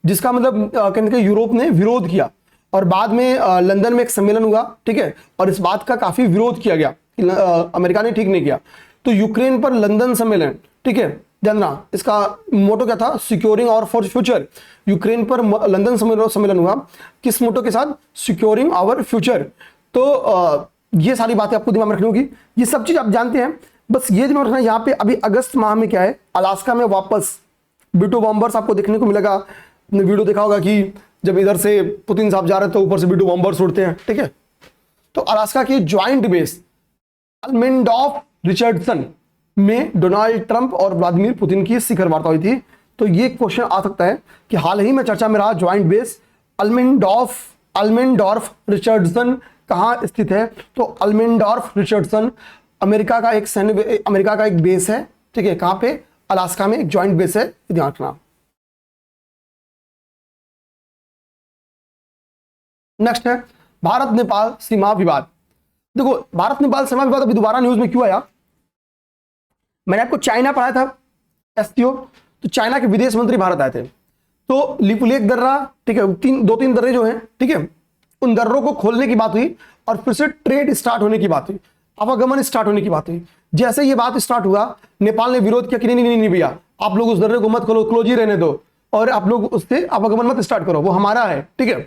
Speaker 1: जिसका मतलब कहने के यूरोप ने विरोध किया। और बाद में लंदन में एक सम्मेलन हुआ, ठीक है, और इस बात का काफी विरोध किया गया कि अमेरिका ने ठीक नहीं किया। तो यूक्रेन पर लंदन सम्मेलन, ठीक है, जानना इसका मोटो क्या था, securing hour for future. Ukraine पर लंदन सम्मेलन हुआ किस मोटो के साथ, सिक्योरिंग आवर फ्यूचर। तो ये सारी बातें आपको दिमाग में रखनी होगी, ये सब चीज आप जानते हैं, बस ये दिमाग रखना। यहाँ पे अभी अगस्त माह में क्या है, अलास्का में वापस B-2 बॉम्बर्स आपको देखने को मिलेगा। आपने वीडियो देखा होगा कि जब इधर से पुतिन साहब जा रहे हैं तो ऊपर से B-2 बॉम्बर्स उड़ते हैं, ठीक है। तो अलास्का की ज्वाइंट बेस अल्मेंडॉर्फ रिचर्डसन में डोनाल्ड ट्रंप और व्लादिमीर पुतिन की शिखर वार्ता हुई थी। तो ये क्वेश्चन आ सकता है कि हाल ही में चर्चा में रहा ज्वाइंट बेस अल्मेंडॉर्फ रिचर्डसन कहां स्थित है, तो अल्मेंडॉर्फ रिचर्डसन अमेरिका का एक बेस है, ठीक है, कहां पे, अलास्का में एक ज्वाइंट बेस है, ध्यान रखना। नेक्स्ट है भारत नेपाल सीमा विवाद। देखो भारत नेपाल सीमा विवाद अभी दोबारा न्यूज में क्यों आया, मैंने आपको चाइना पढ़ाया था एससीओ, तो चाइना के विदेश मंत्री भारत आए थे, तो लिपुलेख दर्रा, ठीक है, दो तीन दर्रे जो हैं, ठीक है, उन दर्रों को खोलने की बात हुई और फिर से ट्रेड स्टार्ट होने की बात हुई, आवागमन स्टार्ट होने की बात हुई। जैसे ये बात स्टार्ट हुआ, नेपाल ने विरोध किया कि नहीं नहीं नहीं भैया, आप लोग उस दर्रे को मत खोलो, क्लोज ही रहने दो, और आप लोग उससे आवागमन मत स्टार्ट करो, वो हमारा है, ठीक है।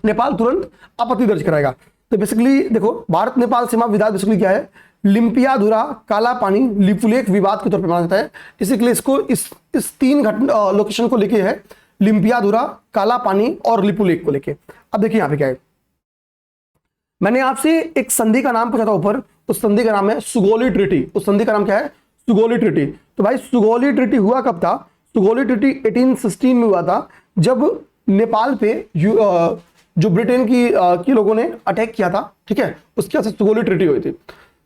Speaker 1: नेपाल तुरंत आपत्ति दर्ज कराएगा। तो बेसिकली देखो भारत नेपाल सीमा विवाद बेसिकली क्या है, लिम्पियाधुरा काला पानी लिपुलेख विवाद के तौर पर माना जाता है। इसी के लिए इसको इस तीन लोकेशन को लेके है, लिम्पियाधुरा, काला पानी और लिपुलेख को लेके। अब देखिए यहां पे क्या है, मैंने आपसे एक संधि का नाम पूछा था ऊपर, उस संधि का नाम है सुगोली ट्रीटी। उस संधि का नाम क्या है, सुगोली ट्रीटी। तो भाई सुगोली ट्रीटी हुआ कब था, सुगोली ट्रीटी 1816 में हुआ था, जब नेपाल पे जो ब्रिटेन की लोगों ने अटैक किया था, ठीक है, उसके वजह से सुगोली ट्रीटी हुई थी।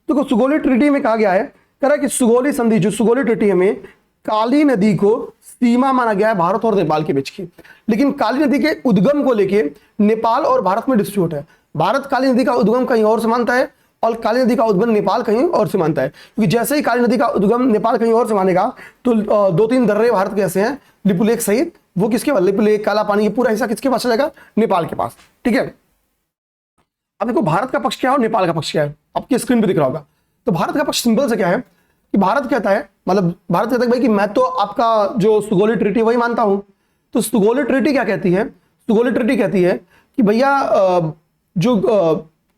Speaker 1: तो सुगोली ट्रीटी में कहा गया है, कह रहा है कि सुगोली संधि, जो सुगोली ट्रीटी में काली नदी को सीमा माना गया है भारत और नेपाल के बीच की, लेकिन काली नदी के उद्गम को लेके नेपाल और भारत में डिस्प्यूट है। भारत काली नदी का उद्गम कहीं और से मानता है और काली नदी का उद्गम नेपाल कहीं और से मानता है, क्योंकि जैसे ही काली नदी का उद्गम नेपाल कहीं और से मानेगा तो दो तीन दर्रे भारत के ऐसे हैं लिपुलेख सहित, वो किसके पास, लिपुलेख काला पानी, ये पूरा हिस्सा किसके पास चलेगा, नेपाल के पास, ठीक है। अब देखो भारत का पक्ष क्या है और नेपाल का पक्ष क्या है, आपकी स्क्रीन पे दिख रहा होगा। तो भारत का पक्ष सिंपल से क्या है कि भारत कहता है, मतलब भारत कहता है भाई कि मैं तो आपका जो सुगोली ट्रीटी वही मानता हूं। तो सुगोली ट्रीटी क्या कहती है, सुगोली ट्रीटी कहती है कि भैया जो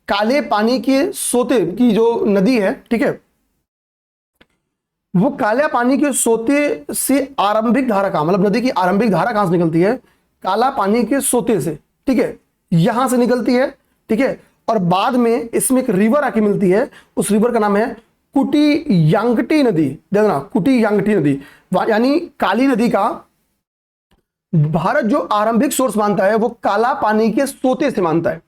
Speaker 1: काले पानी के सोते की जो नदी है, ठीक है, वो काला पानी के सोते से आरंभिक धारा का, मतलब नदी की आरंभिक धारा कहां से निकलती है, काला पानी के सोते से, ठीक है, यहां से निकलती है, ठीक है, और बाद में इसमें एक रिवर आके मिलती है, उस रिवर का नाम है कुटी यांगटी नदी। देखना कुटी यांगटी नदी, यानी काली नदी का भारत जो आरंभिक सोर्स मानता है वो काला पानी के सोते से मानता है,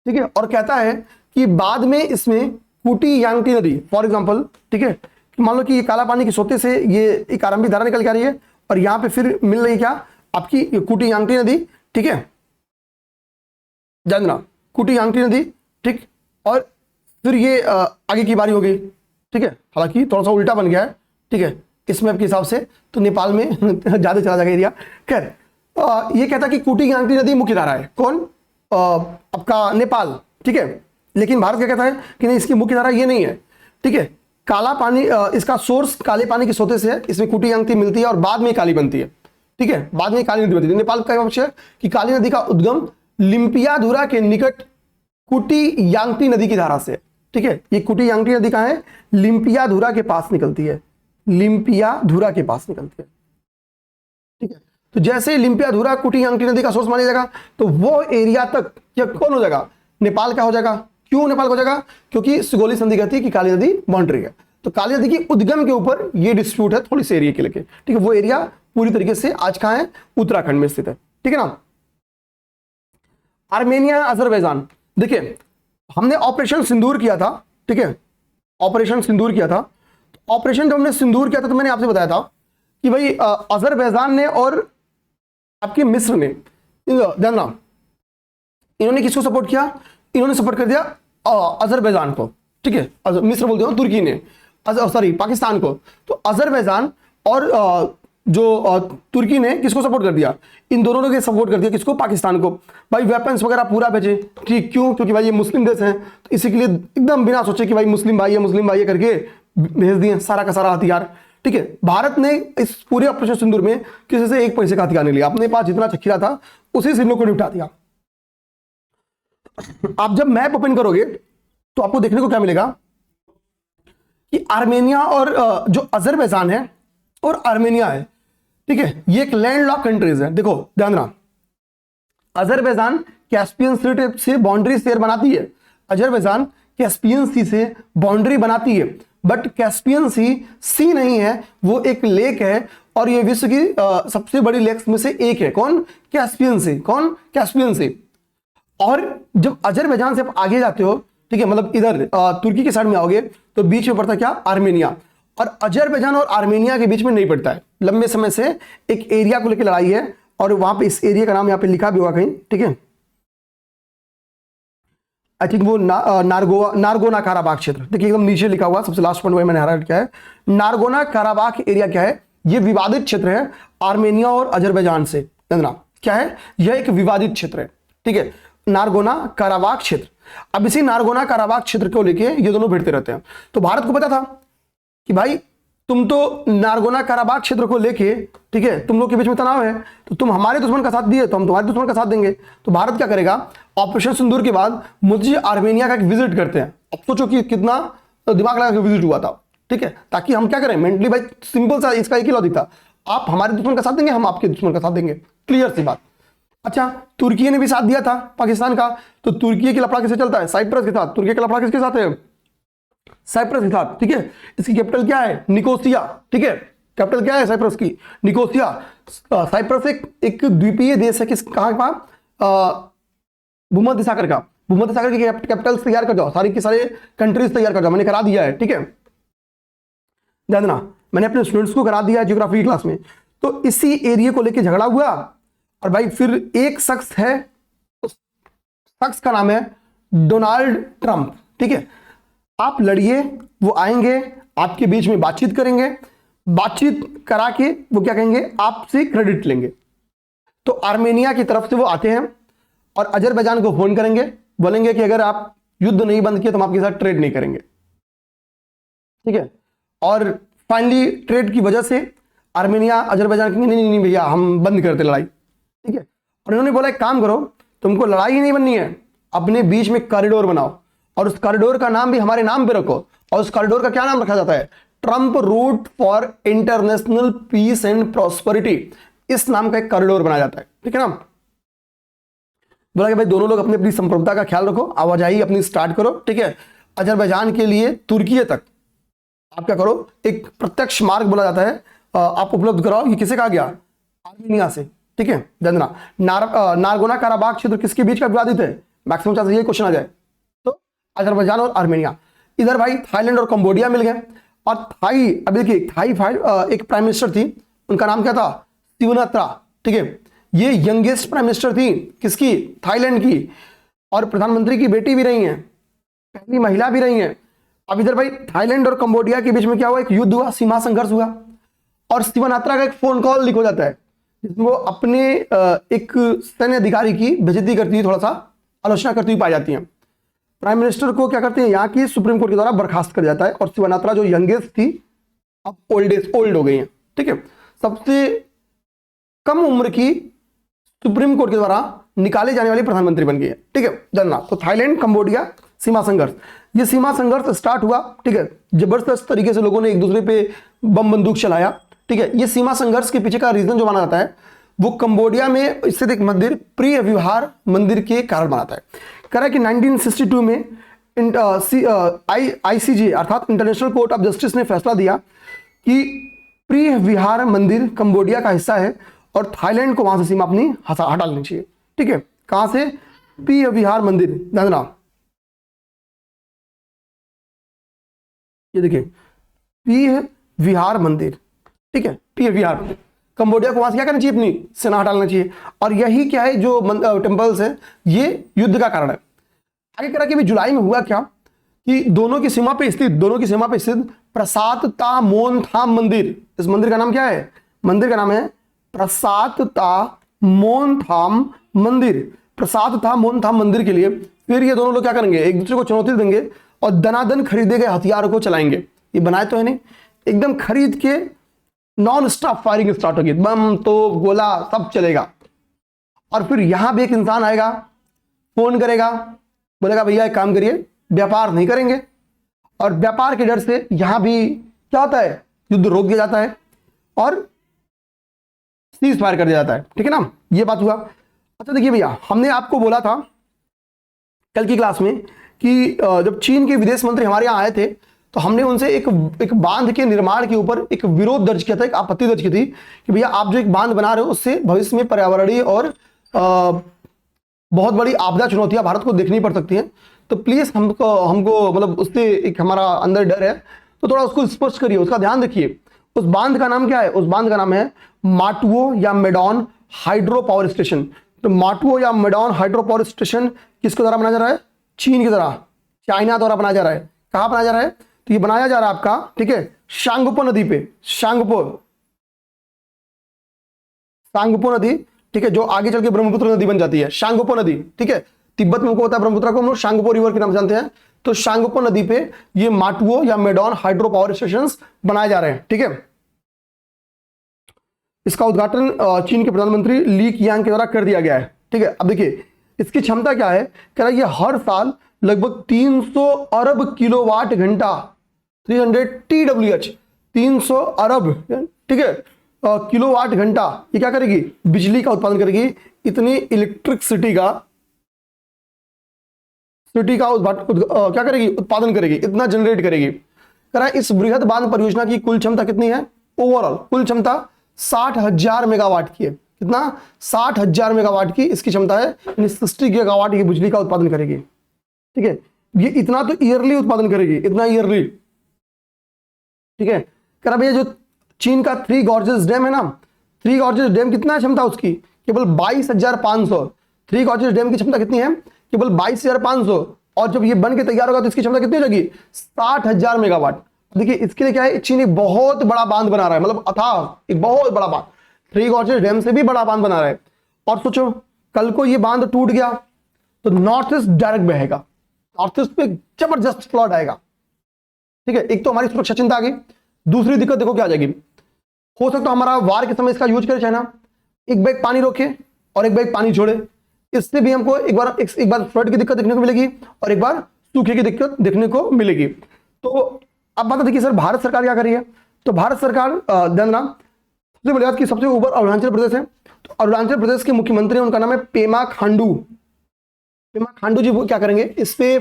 Speaker 1: ठीक है, और कहता है कि बाद में इसमें कुटी यांगटी नदी, फॉर एग्जांपल, ठीक है, मान लो कि ये काला पानी के सोते से ये एक आरंभिक धारा निकल के आ रही है और यहां पे फिर मिल रही है क्या, आपकी कुटी यांगटी नदी, ठीक है, जानना कुटी यांगटी नदी, ठीक, और फिर ये आगे की बारी हो गई, ठीक है, हालांकि थोड़ा सा उल्टा बन गया है, ठीक है, इस मैप के हिसाब से तो नेपाल में ज्यादा चला जाएगा एरिया। खैर ये कहता कि कुटी यांगटी नदी मुख्य धारा है, कौन, आपका नेपाल, ठीक है, लेकिन भारत क्या कहता है कि नहीं, इसकी मुख्य धारा ये नहीं है, ठीक है, काला पानी इसका सोर्स काले पानी के सोते से है, इसमें कुटी यांगटी मिलती है और बाद में काली बनती है, ठीक है, बाद में काली नदी बनती है। नेपाल का पक्ष है कि काली नदी का उद्गम लिम्पियाधुरा के निकट कुटी यांगटी नदी की धारा से, ठीक है, ये कुटी यांगटी नदी कहां है, लिम्पियाधुरा के पास निकलती है, लिम्पियाधुरा के पास निकलती है। ठीक है, तो जैसे लिम्पियाधुरा कुटियांगटी नदी का सोर्स माना जाएगा तो वो एरिया तक या कौन हो जाएगा, नेपाल का हो जाएगा। क्यों नेपाल का हो जाएगा, क्योंकि सुगौली संधि कहती है कि काली नदी बाउंड्री है, तो काली नदी की उद्गम के ऊपर ये डिस्प्यूट है थोड़ी सी एरिया के लेके। ठीक है, वो एरिया पूरी तरीके से आज कहां है, उत्तराखंड में स्थित है। ठीक है ना। आर्मेनिया, अजरबैजान, देखिए हमने ऑपरेशन सिंदूर किया था। ठीक है, ऑपरेशन सिंदूर किया था। ऑपरेशन जब हमने सिंदूर किया था तो मैंने आपसे बताया था कि भाई अजरबैजान ने और आपके मिस्र ने, ध्यान रखना, इन्होंने किसको सपोर्ट किया, इन्होंने सपोर्ट कर दिया अजरबैजान को। ठीक है, मिस्र बोलते हो, तुर्की ने, सॉरी पाकिस्तान को। तो अजरबैजान और तुर्की ने किसको सपोर्ट कर दिया, इन दोनों ने सपोर्ट कर दिया किसको, पाकिस्तान को। भाई वेपन्स वगैरह पूरा भेजे। ठीक, क्यों, क्योंकि भाई ये मुस्लिम देश हैं, तो इसी के लिए एकदम बिना सोचे कि भाई मुस्लिम भाई है करके भेज दिए सारा का सारा हथियार। ठीक है, भारत ने इस पूरे ऑपरेशन सिंदूर में किसी से एक पैसे का हथियार नहीं लिया, अपने पास जितना चखीरा था उसी से इन लोग को निपटा दिया। आप जब मैप ओपन करोगे तो आपको देखने को क्या मिलेगा कि आर्मेनिया और जो अजरबैजान है और आर्मेनिया है, ठीक है, ये एक लैंड लॉक कंट्रीज है। देखो ध्यान रखना, अजरबैजान कैस्पियन सी से बाउंड्री शेयर बनाती है, अजरबैजान कैस्पियन सी से बाउंड्री बनाती है, बट कैस्पियन सी नहीं है, वो एक लेक है और ये विश्व की सबसे बड़ी लेक्स में से एक है। कौन, कैस्पियन सी। कौन, कैस्पियन सी। और जब अजरबैजान से आप आगे जाते हो, ठीक है, मतलब इधर तुर्की के साइड में आओगे तो बीच में पड़ता क्या, आर्मेनिया। और अजरबैजान और आर्मेनिया के बीच में नहीं पड़ता है, लंबे समय से एक एरिया को लेकर लड़ाई है और वहां पे इस एरिया का नाम यहां पे लिखा भी होगा कहीं। ठीक है, आई थिंक वो नारगोना काराबाग क्षेत्र, देखिए एकदम नीचे लिखा हुआ, सबसे लास्ट पॉइंट मैंने हाईलाइट किया है। नारगोना काराबाग एरिया क्या है, ये विवादित क्षेत्र है आर्मेनिया और अजरबैजान से। क्या है, यह एक विवादित क्षेत्र है। ठीक है, नारगोना काराबाग क्षेत्र। अब इसी नारगोना काराबाग क्षेत्र को लेके ये दोनों भिड़ते रहते हैं। तो भारत को पता था कि भाई तुम तो नारगोना काराबाग क्षेत्र को लेके, ठीक है, तुम लोग के बीच में तनाव है, तो तुम हमारे दुश्मन का साथ दिए तो हम तुम्हारे दुश्मन का साथ देंगे। तो भारत क्या करेगा, ऑपरेशन सिंदूर के बाद मुझे आर्मेनिया का एक विजिट करते हैं। अब सोचो कि कितना दिमाग लगा के विजिट हुआ था। ठीक है, ताकि हम क्या करें, मेंटली भाई सिंपल सा इसका एक ही लॉजिक था, आप हमारे दुश्मन का साथ देंगे, हम आपके दुश्मन का साथ देंगे, क्लियर सी बात। अच्छा, तुर्की ने भी साथ दिया था पाकिस्तान का, तो तुर्की के लफड़ा किससे चलता है, साइप्रस के साथ। तुर्की का लफड़ा किसके साथ है, साइप्रस के साथ। ठीक है, इसकी कैपिटल क्या है, निकोसिया। ठीक है, कैपिटल क्या है साइप्रस की, निकोसिया। साइप्रस एक द्वीपीय देश है, किस कहां का, भूमध्य सागर का। भूमध्य सागर की कैपिटल तैयार कर जाओ, सारी की सारे कंट्रीज तैयार कर जाओ, मैंने करा दिया है। ठीक है, ध्यान देना, मैंने अपने स्टूडेंट्स को करा दिया है ज्योग्राफी की क्लास में। तो इसी एरिया को लेकर झगड़ा हुआ और भाई फिर एक शख्स है, उस शख्स का नाम है डोनाल्ड ट्रंप। ठीक है, आप लड़िए, वो आएंगे आपके बीच में बातचीत करेंगे, बातचीत करा के वो क्या कहेंगे, आपसे क्रेडिट लेंगे। तो आर्मेनिया की तरफ से वो आते हैं और अजरबैजान को फोन करेंगे, बोलेंगे कि अगर आप युद्ध नहीं बंद किए तो हम आपके साथ ट्रेड नहीं करेंगे। ठीक है, और फाइनली ट्रेड की वजह से आर्मेनिया अजरबैजान कहेंगे नहीं नहीं भैया हम बंद करते लड़ाई। ठीक है, और इन्होंने बोला एक काम करो, तुमको लड़ाई ही नहीं बननी है, अपने बीच में कॉरिडोर बनाओ और उस कॉरिडोर का नाम भी हमारे नाम पे रखो। और उस कॉरिडोर का क्या नाम रखा जाता है, Trump Route for International Peace and Prosperity, इस नाम का एक कॉरिडोर बनाया जाता है। ठीक है ना, बोला कि भाई दोनों लोग अपनी अपनी संप्रभुता का ख्याल रखो, आवाजाही अपनी स्टार्ट करो। ठीक है, अजरबैजान के लिए तुर्की तक आप क्या करो, एक प्रत्यक्ष मार्ग बोला जाता है, आप उपलब्ध कराओ। ये किसे कहा गया, आर्मेनिया से। ठीक है, ध्यान देना, नारगोना काराबाग क्षेत्र किसके बीच का विवादित है, मैक्सिमम चांस ये क्वेश्चन आ जाए तो अजरबैजान और आर्मेनिया। इधर भाई थाईलैंड और कंबोडिया मिल गए। और थाई, अभी देखिए थाई एक प्राइम मिनिस्टर थी, उनका नाम क्या था, सिवनात्रा। ठीक है, ये यंगेस्ट प्राइम मिनिस्टर थी किसकी, थाईलैंड की, और प्रधानमंत्री की बेटी भी रही हैं, पहली महिला भी रही हैं। अब इधर भाई थाईलैंड और कंबोडिया के बीच में क्या हुआ, एक युद्ध हुआ, सीमा संघर्ष हुआ, और सिवनात्रा का एक फोन कॉल लीक हो जाता है जिसमें वो अपने एक सैन्य अधिकारी की बेइज्जती करती हुई, थोड़ा सा आलोचना करती हुई पाई जाती हैं। प्राइम मिनिस्टर को क्या करते हैं, यहाँ की सुप्रीम कोर्ट के द्वारा बर्खास्त कर जाता है, और सिवनात्रा जो यंगेस्ट थी अब ओल्ड हो गई हैं। ठीक है, सबसे कम उम्र की सुप्रीम कोर्ट के द्वारा निकाले जाने वाली प्रधानमंत्री बन गई है। ठीक है, जानना, तो थाईलैंड, कंबोडिया, सीमा संघर्ष। ये सीमा संघर्ष स्टार्ट हुआ, ठीक है, जबरदस्त तरीके से लोगों ने एक दूसरे पे बम बंदूक चलाया, ठीक है। ये सीमा संघर्ष के पीछे का रीजन जो माना जाता है वो कंबोडिया में स्थित एक मंदिर प्रिय विहार मंदिर के कारण बनाता है। कह रहा है कि 1962 में ICJ अर्थात इंटरनेशनल कोर्ट ऑफ जस्टिस ने फैसला दिया कि प्रिय विहार मंदिर कंबोडिया का हिस्सा है और थाईलैंड को वहां से सीमा अपनी हटा लेनी चाहिए, ठीक है। कहां से? प्रिय विहार मंदिर, ध्यान देना, ये देखिए प्रिय विहार मंदिर, ठीक है, प्रिय विहार मंदिर। कंबोडिया को वहां से क्या करना चाहिए? अपनी सेना हटाना चाहिए। और यही क्या है जो टेम्पल्स है ये युद्ध का कारण है। आगे करा कि जुलाई में हुआ क्या कि दोनों की सीमा पे स्थित प्रसाद ता मोनथाम मंदिर, इस मंदिर का नाम क्या है? मंदिर का नाम है प्रसाद ता मोनथाम मंदिर। प्रसाद ता मोनथाम मंदिर के लिए फिर ये दोनों लोग क्या करेंगे? एक दूसरे को चुनौती देंगे और दनादन खरीदे गए हथियारों को चलाएंगे। ये बनाए तो है नहीं, एकदम खरीद के नॉन स्टॉप फायरिंग स्टार्ट होगी, बम तो गोला सब चलेगा। और फिर यहां भी एक इंसान आएगा, फोन करेगा, बोलेगा भैया एक काम करिए, व्यापार नहीं करेंगे। और व्यापार के डर से यहां भी क्या होता है? युद्ध रोक दिया जाता है और सीज फायर कर दिया जाता है, ठीक है ना। ये बात हुआ। अच्छा देखिए भैया, हमने आपको बोला था कल की क्लास में कि जब चीन के विदेश मंत्री हमारे यहाँ आए थे तो हमने उनसे एक बांध के निर्माण के ऊपर एक विरोध दर्ज किया था, एक आपत्ति दर्ज की थी कि भैया आप जो एक बांध बना रहे हो उससे भविष्य में पर्यावरणीय और बहुत बड़ी आपदा चुनौतियां भारत को देखनी पड़ सकती हैं। तो प्लीज हमको मतलब उससे एक हमारा अंदर डर है, तो थोड़ा उसको स्पष्ट करिए, उसका ध्यान रखिए। उस बांध का नाम क्या है? उस बांध का नाम है माटुओ या मेडॉन हाइड्रो पावर स्टेशन। तो माटुओ या मेडॉन हाइड्रो पावर स्टेशन किसके द्वारा बनाया जा रहा है? चीन की द्वारा, चाइना द्वारा बनाया जा रहा है। कहां बनाया जा रहा है? तो ये बनाया जा रहा है आपका, ठीक है, शांगपो नदी पे, शांगपो नदी, ठीक है, जो आगे चल के ब्रह्मपुत्र नदी बन जाती है, शांगपो नदी, ठीक है। तिब्बत में होता है ब्रह्मपुत्र को हम लोग शांगपो रिवर के नाम से जानते हैं। तो शांगपो नदी पे ये माटुओ या मेडॉन हाइड्रो पावर स्टेशन बनाए जा रहे हैं, ठीक है। इसका उद्घाटन चीन के प्रधानमंत्री ली कियांग के द्वारा कर दिया गया है, ठीक है। अब देखिए इसकी क्षमता क्या है? कह रहा है ये हर साल लगभग 300 अरब किलोवाट घंटा, 300 TWH, 300 अरब, ठीक है, किलोवाट घंटा ये क्या करेगी? बिजली का उत्पादन करेगी। इतनी इलेक्ट्रिसिटी का क्या करेगी? उत्पादन करेगी, इतना जनरेट करेगी। कह रहा है इस बृहद बांध परियोजना की कुल क्षमता कितनी है? ओवरऑल कुल क्षमता 60,000 मेगावाट की है। कितना? 60,000 मेगावाट की इसकी क्षमता है, यानी 60 गीगावाट ये बिजली का उत्पादन करेगी, ठीक है। ये इतना तो ईयरली उत्पादन करेगी, इतना ईयरली, ठीक है। कह रहा भैया जो चीन का थ्री गॉर्जेस डैम है ना, थ्री गॉर्जेस डैम कितना क्षमता उसकी? केवल 22,500। थ्री गॉर्जेस डैम की क्षमता कितनी है? केवल 22,500। और जब ये बन के तैयार होगा तो इसकी क्षमता कितनी हो जाएगी? 60,000 मेगावाट। देखिए इसके लिए क्या है, चीन एक बहुत बड़ा बांध बना रहा है, मतलब अथाह एक बहुत बड़ा बांध, थ्री गॉर्जेस डैम से भी बड़ा बांध बना रहा है। और सोचो कल को ये बांध टूट गया तो नॉर्थ ईस्ट डायरेक्ट बहेगा, नॉर्थ ईस्ट पे जबरदस्त फ्लड आएगा, ठीक है। एक तो हमारी सुरक्षा चिंता आ गई। दूसरी दिक्कत देखो क्या आ जाएगी, हो सकता है हमारा वार के समय इसका यूज करे चाइना, एक बैग पानी रोके और एक बैग पानी छोड़े, इससे भी हमको एक बार फ्लड की दिक्कत देखने को मिलेगी और एक बार सूखे की दिक्कत देखने को मिलेगी। तो अब बात देखिए सर भारत सरकार क्या कर रही है। तो भारत सरकार ध्यान देना, सबसे बड़ी बात की सबसे ऊपर अरुणाचल प्रदेश है। तो अरुणाचल प्रदेश के मुख्यमंत्री उनका नाम है पेमा खांडू। पेमा खांडू जी वो क्या करेंगे, इस पे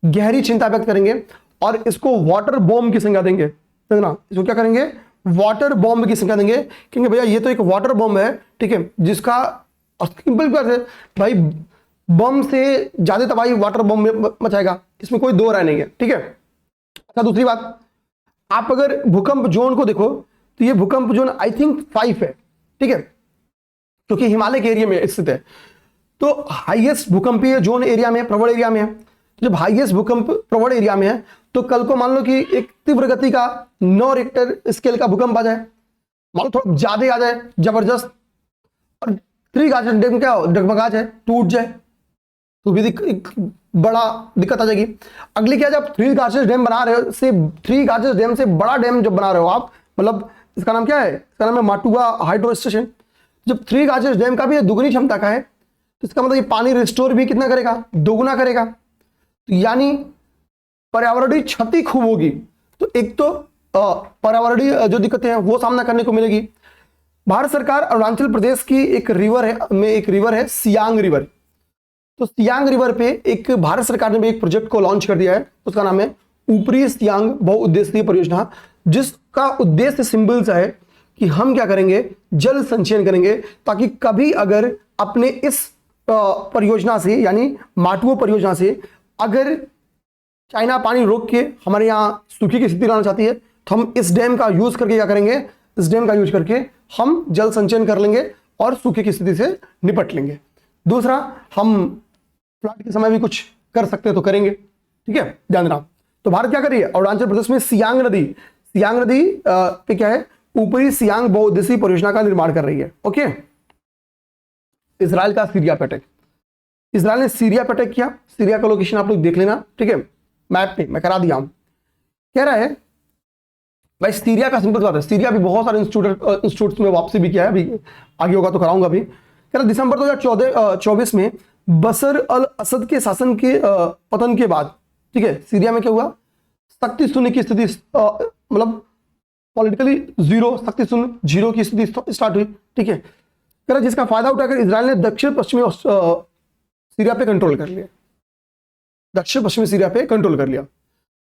Speaker 1: गहरी चिंता व्यक्त करेंगे और इसको वाटर बॉम्ब की संज्ञा देंगे। ना इसको क्या करेंगे? वाटर बॉम्ब की संज्ञा देंगे, क्योंकि भैया ये तो एक वाटर बॉम्ब है, ठीक है, जिसका सिंपल बात है भाई, बम से ज्यादा तबाही वाटर बॉम्ब में मचाएगा, इसमें कोई दो राय नहीं है, ठीक है। अच्छा दूसरी बात, आप अगर भूकंप जोन को देखो तो ये भूकंप जोन आई थिंक 5 है, ठीक है, क्योंकि हिमालय के एरिया में स्थित है। तो हाईएस्ट भूकंपीय जोन एरिया में, प्रवण एरिया में है। जब हाईएस्ट भूकंप प्रवण एरिया में है तो कल को मान लो कि एक तीव्र गति का 9 रिक्टर स्केल का भूकंप आ जाए, मान लो थोड़ा ज्यादा आ जाए जबरदस्त, और थ्री गार्जेस डैम क्या हो डगमगा जाए, टूट जाए, तो भी एक बड़ा दिक्कत आ जाएगी। अगली क्या, जब थ्री गार्जेस डैम बना रहे हो, से थ्री गार्जेस डैम से बड़ा डैम जब बना रहे हो आप, मतलब इसका नाम क्या है, इसका नाम है माटुआ हाइड्रो स्टेशन। जब थ्री गार्जेस डैम का भी दुगनी क्षमता का है तो इसका मतलब ये पानी रिस्टोर भी कितना करेगा, दोगुना करेगा। तो यानी पर्यावरणीय क्षति खूब होगी। तो एक तो पर्यावरणीय जो दिक्कतें हैं वो सामना करने को मिलेगी। भारत सरकार अरुणाचल प्रदेश की एक रिवर है सियांग रिवर। तो सियांग रिवर पे एक भारत सरकार ने भी एक प्रोजेक्ट को लॉन्च कर दिया है, उसका नाम है ऊपरी सियांग बहुउद्देशीय परियोजना, जिसका उद्देश्य सिंपल सा है कि हम क्या करेंगे, जल संचयन करेंगे, ताकि कभी अगर अपने इस परियोजना से यानी माटुओ परियोजना से अगर चाइना पानी रोक के हमारे यहाँ सूखी की स्थिति लाना चाहती है तो हम इस डैम का यूज करके क्या करेंगे, इस डैम का यूज करके हम जल संचयन कर लेंगे और सूखे की स्थिति से निपट लेंगे। दूसरा, हम फ्लड के समय भी कुछ कर सकते हैं तो करेंगे, ठीक है, ध्यान देना। तो भारत क्या कर रही है, अरुणाचल प्रदेश में सियांग नदी पे क्या है, ऊपरी सियांग बहुउद्देशीय परियोजना का निर्माण कर रही है। ओके, इजराइल का सीरिया पे अटैक, इजराइल ने सीरिया पे अटैक किया। सीरिया का लोकेशन आप लोग देख लेना, ठीक है, मैप पे मैं करा दिया हूं। कह रहा है भाई सीरिया का सिंपल बात है, सीरिया भी बहुत सारे इंस्टीट्यूट्स में वापसी भी किया है, अभी आगे होगा तो कराऊंगा भी। कह रहा दिसंबर 2024 में बशर अल असद के शासन के पतन के बाद, ठीक है, सीरिया में क्या हुआ, शक्ति शून्य की स्थिति, मतलब पॉलिटिकली जीरो, शक्ति शून्य जीरो की स्थिति स्टार्ट हुई, ठीक है। कह रहा जिसका फायदा उठाकर इजराइल ने दक्षिण पश्चिमी सीरिया पे कंट्रोल कर लिया, दक्षिण पश्चिमी सीरिया पे कंट्रोल कर लिया।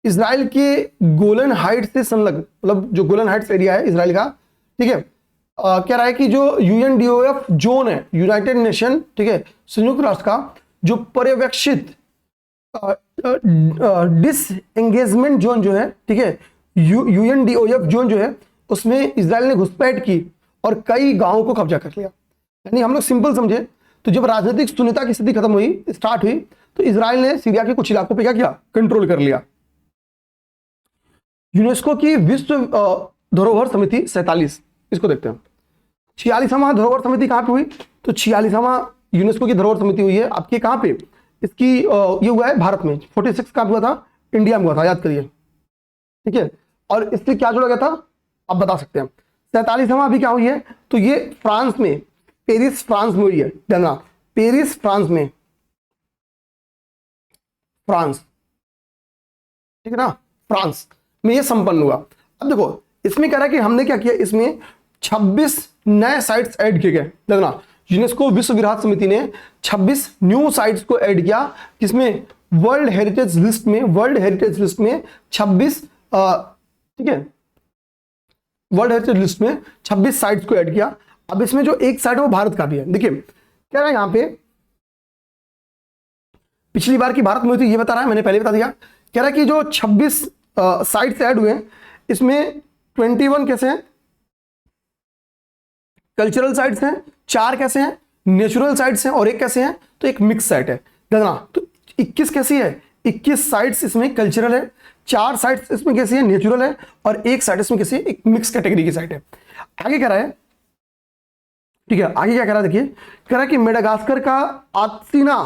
Speaker 1: इजराइल के गोलन हाइट्स से संलग्न, मतलब जो गोलन हाइट्स एरिया है इजराइल का, ठीक है, कह रहा है कि जो यूएनडीओएफ जोन है, यूनाइटेड नेशन, ठीक है, संयुक्त राष्ट्र का जो पर्यवेक्षित डिसएंगेजमेंट जोन जो है, ठीक है, यूएनडीओएफ जोन जो है, उसमें इजराइल ने घुसपैठ की और कई गांवों को कब्जा कर लिया। यानी हम लोग सिंपल समझे तो जब राजनीतिक शून्यता की स्थिति खत्म हुई, स्टार्ट हुई, तो इजराइल ने सीरिया के कुछ इलाकों पे क्या किया, कंट्रोल कर लिया। यूनेस्को की विश्व धरोहर समिति 47, इसको देखते हैं। 46वां धरोहर समिति कहां पे हुई, तो 46वां यूनेस्को की धरोहर समिति हुई है आपके कहां पे, इसकी ये हुआ है भारत में। 46 कहां हुआ था, इंडिया में हुआ था, याद करिए, ठीक है। और इससे क्या जोड़ा गया था आप बता सकते हैं। 47वां अभी क्या हुई है, तो ये फ्रांस में, पेरिस फ्रांस में हुई है, जानना, पेरिस फ्रांस में, फ्रांस, ठीक है ना, फ्रांस में ये संपन्न हुआ। अब देखो इसमें कह रहा है कि हमने क्या किया, इसमें 26 नए साइट्स ऐड किए गए। देखना, यूनेस्को विश्व विरासत समिति ने 26 न्यू साइट्स को ऐड किया, जिसमें वर्ल्ड हेरिटेज लिस्ट में 26, ठीक है, वर्ल्ड हेरिटेज लिस्ट में 26 साइट्स को ऐड किया। अब इसमें जो एक साइट है वो भारत का भी है। देखिए कह रहा है यहां पे, पिछली बार की भारत में हुई थी ये बता रहा है, मैंने पहले बता दिया। कह रहा है कि जो 26 साइट्स ऐड हुए हैं, इसमें 21 कैसे हैं, कल्चरल साइट्स हैं, 4 कैसे हैं, नेचुरल साइट्स हैं, और 1 कैसे हैं, तो एक मिक्स साइट है। देखना, तो 21 कैसी है, 21 साइट्स इसमें कल्चरल है, 4 साइट्स इसमें कैसी है, नेचुरल है, और 1 साइट इसमें कैसी है, एक मिक्स कैटेगरी की साइट है। आगे कह रहा है, ठीक है, आगे क्या कह रहा है, देखिए कह रहा है कि मेडागास्कर का आत्सिना,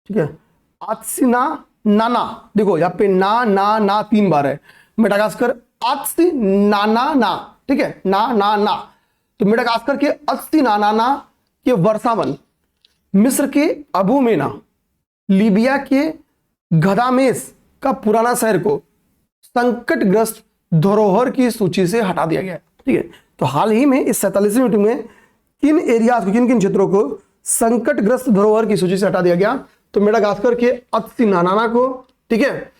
Speaker 1: ठीक है, आत्सिना नाना, देखो यहाँ पे ना 3 बार है, मेडागास्कर आत्सिनाना, ठीक है, ना। तो मेडागास्कर के आत्सिनाना के वर्षावन, मिस्र के अबू मेना, लीबिया के गदामेस का पुराना शहर को संकटग्रस्त धरोहर की सूची से हटा दिया गया है, ठीक है। तो हाल ही में इस 47वीं मीटिंग में किन एरियाज को, किन क्षेत्रों को संकटग्रस्त धरोहर की सूची से हटा दिया गया, तो मेडागास्कर के आत्सिनाना को, ठीक है,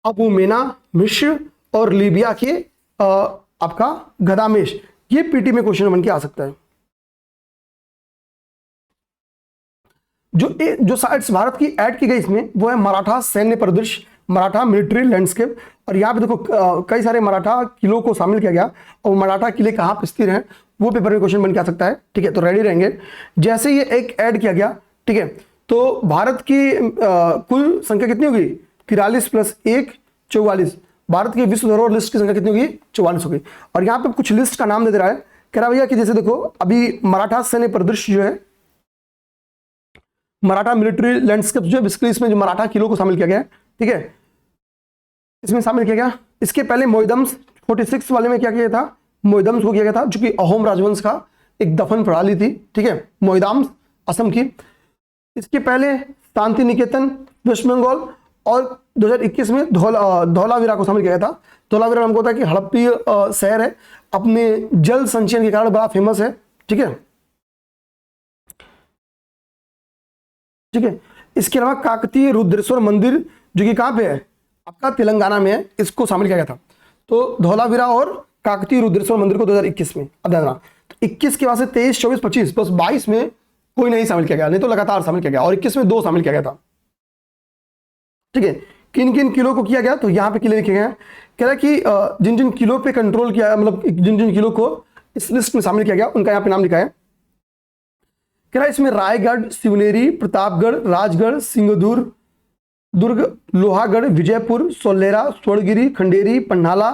Speaker 1: अबू मेना मिस्र, और लीबिया के आपका गदामेश। ये पीटी में क्वेश्चन बन के आ सकता है। जो साइट्स भारत की ऐड की गई इसमें वो है मराठा सैन्य परिदृश्य, मराठा मिलिट्री लैंडस्केप, और यहाँ पे देखो कई सारे मराठा किलों को शामिल किया गया, और मराठा किले कहाँ पे स्थित हैं वो पेपर में क्वेश्चन बन के आ सकता है, ठीक है। तो रेडी रहेंगे। जैसे ये एक ऐड किया गया, ठीक है, तो भारत की कुल संख्या कितनी होगी, 43 + 1 44। भारत की विश्व धरोहर लिस्ट की संख्या कितनी होगी, 44 होगी। और यहाँ पे कुछ लिस्ट का नाम दे रहा है, कह रहा भैया कि जैसे देखो अभी मराठा सैन्य परिदृश्य जो है, मराठा मिलिट्री लैंडस्केप जो है, बेसिकली इसमें जो मराठा किलों को शामिल किया गया है, ठीक है, इसमें शामिल किया गया। इसके पहले मोइदम्स 46 वाले में क्या किया था, मोइदम्स को किया गया था, जो कि अहोम राजवंश का एक दफन प्रणाली थी, ठीक है, मोइदम्स असम की। इसके पहले शांति निकेतन वेस्ट बंगाल, और 2021 में धौलावीरा को शामिल किया गया था। धौलावीरा नाम को होता है कि हड़प्पी शहर है, अपने जल संचयन के कारण बड़ा फेमस है। ठीक है, ठीक है। इसके अलावा काकतीय रुद्रेश्वर मंदिर जो कि कहां पे है, आपका तेलंगाना में है, इसको शामिल किया गया था। तो धौलावीरा और काकतीय रुद्रेश्वर मंदिर को 2021 में, अब ध्यान, तो 21 के बाद से 23, 24, 25 बस 22 में कोई नहीं शामिल किया गया, नहीं तो लगातार शामिल किया गया, और 21 में 2 शामिल किया गया था। ठीक है, किन किन किलो को किया गया, तो यहाँ पे किले लिखे गए हैं। कह रहा है कि जिन जिन किलो पे कंट्रोल किया, मतलब जिन जिन किलो को इस लिस्ट में शामिल किया गया उनका यहाँ पे नाम लिखा है। कह रहा है इसमें रायगढ़, शिवनेरी, प्रतापगढ़, राजगढ़, सिंहदुर, दुर्ग, लोहागढ़, विजयपुर, सोलेरा, स्वर्णगिरी, खंडेरी, पन्हाला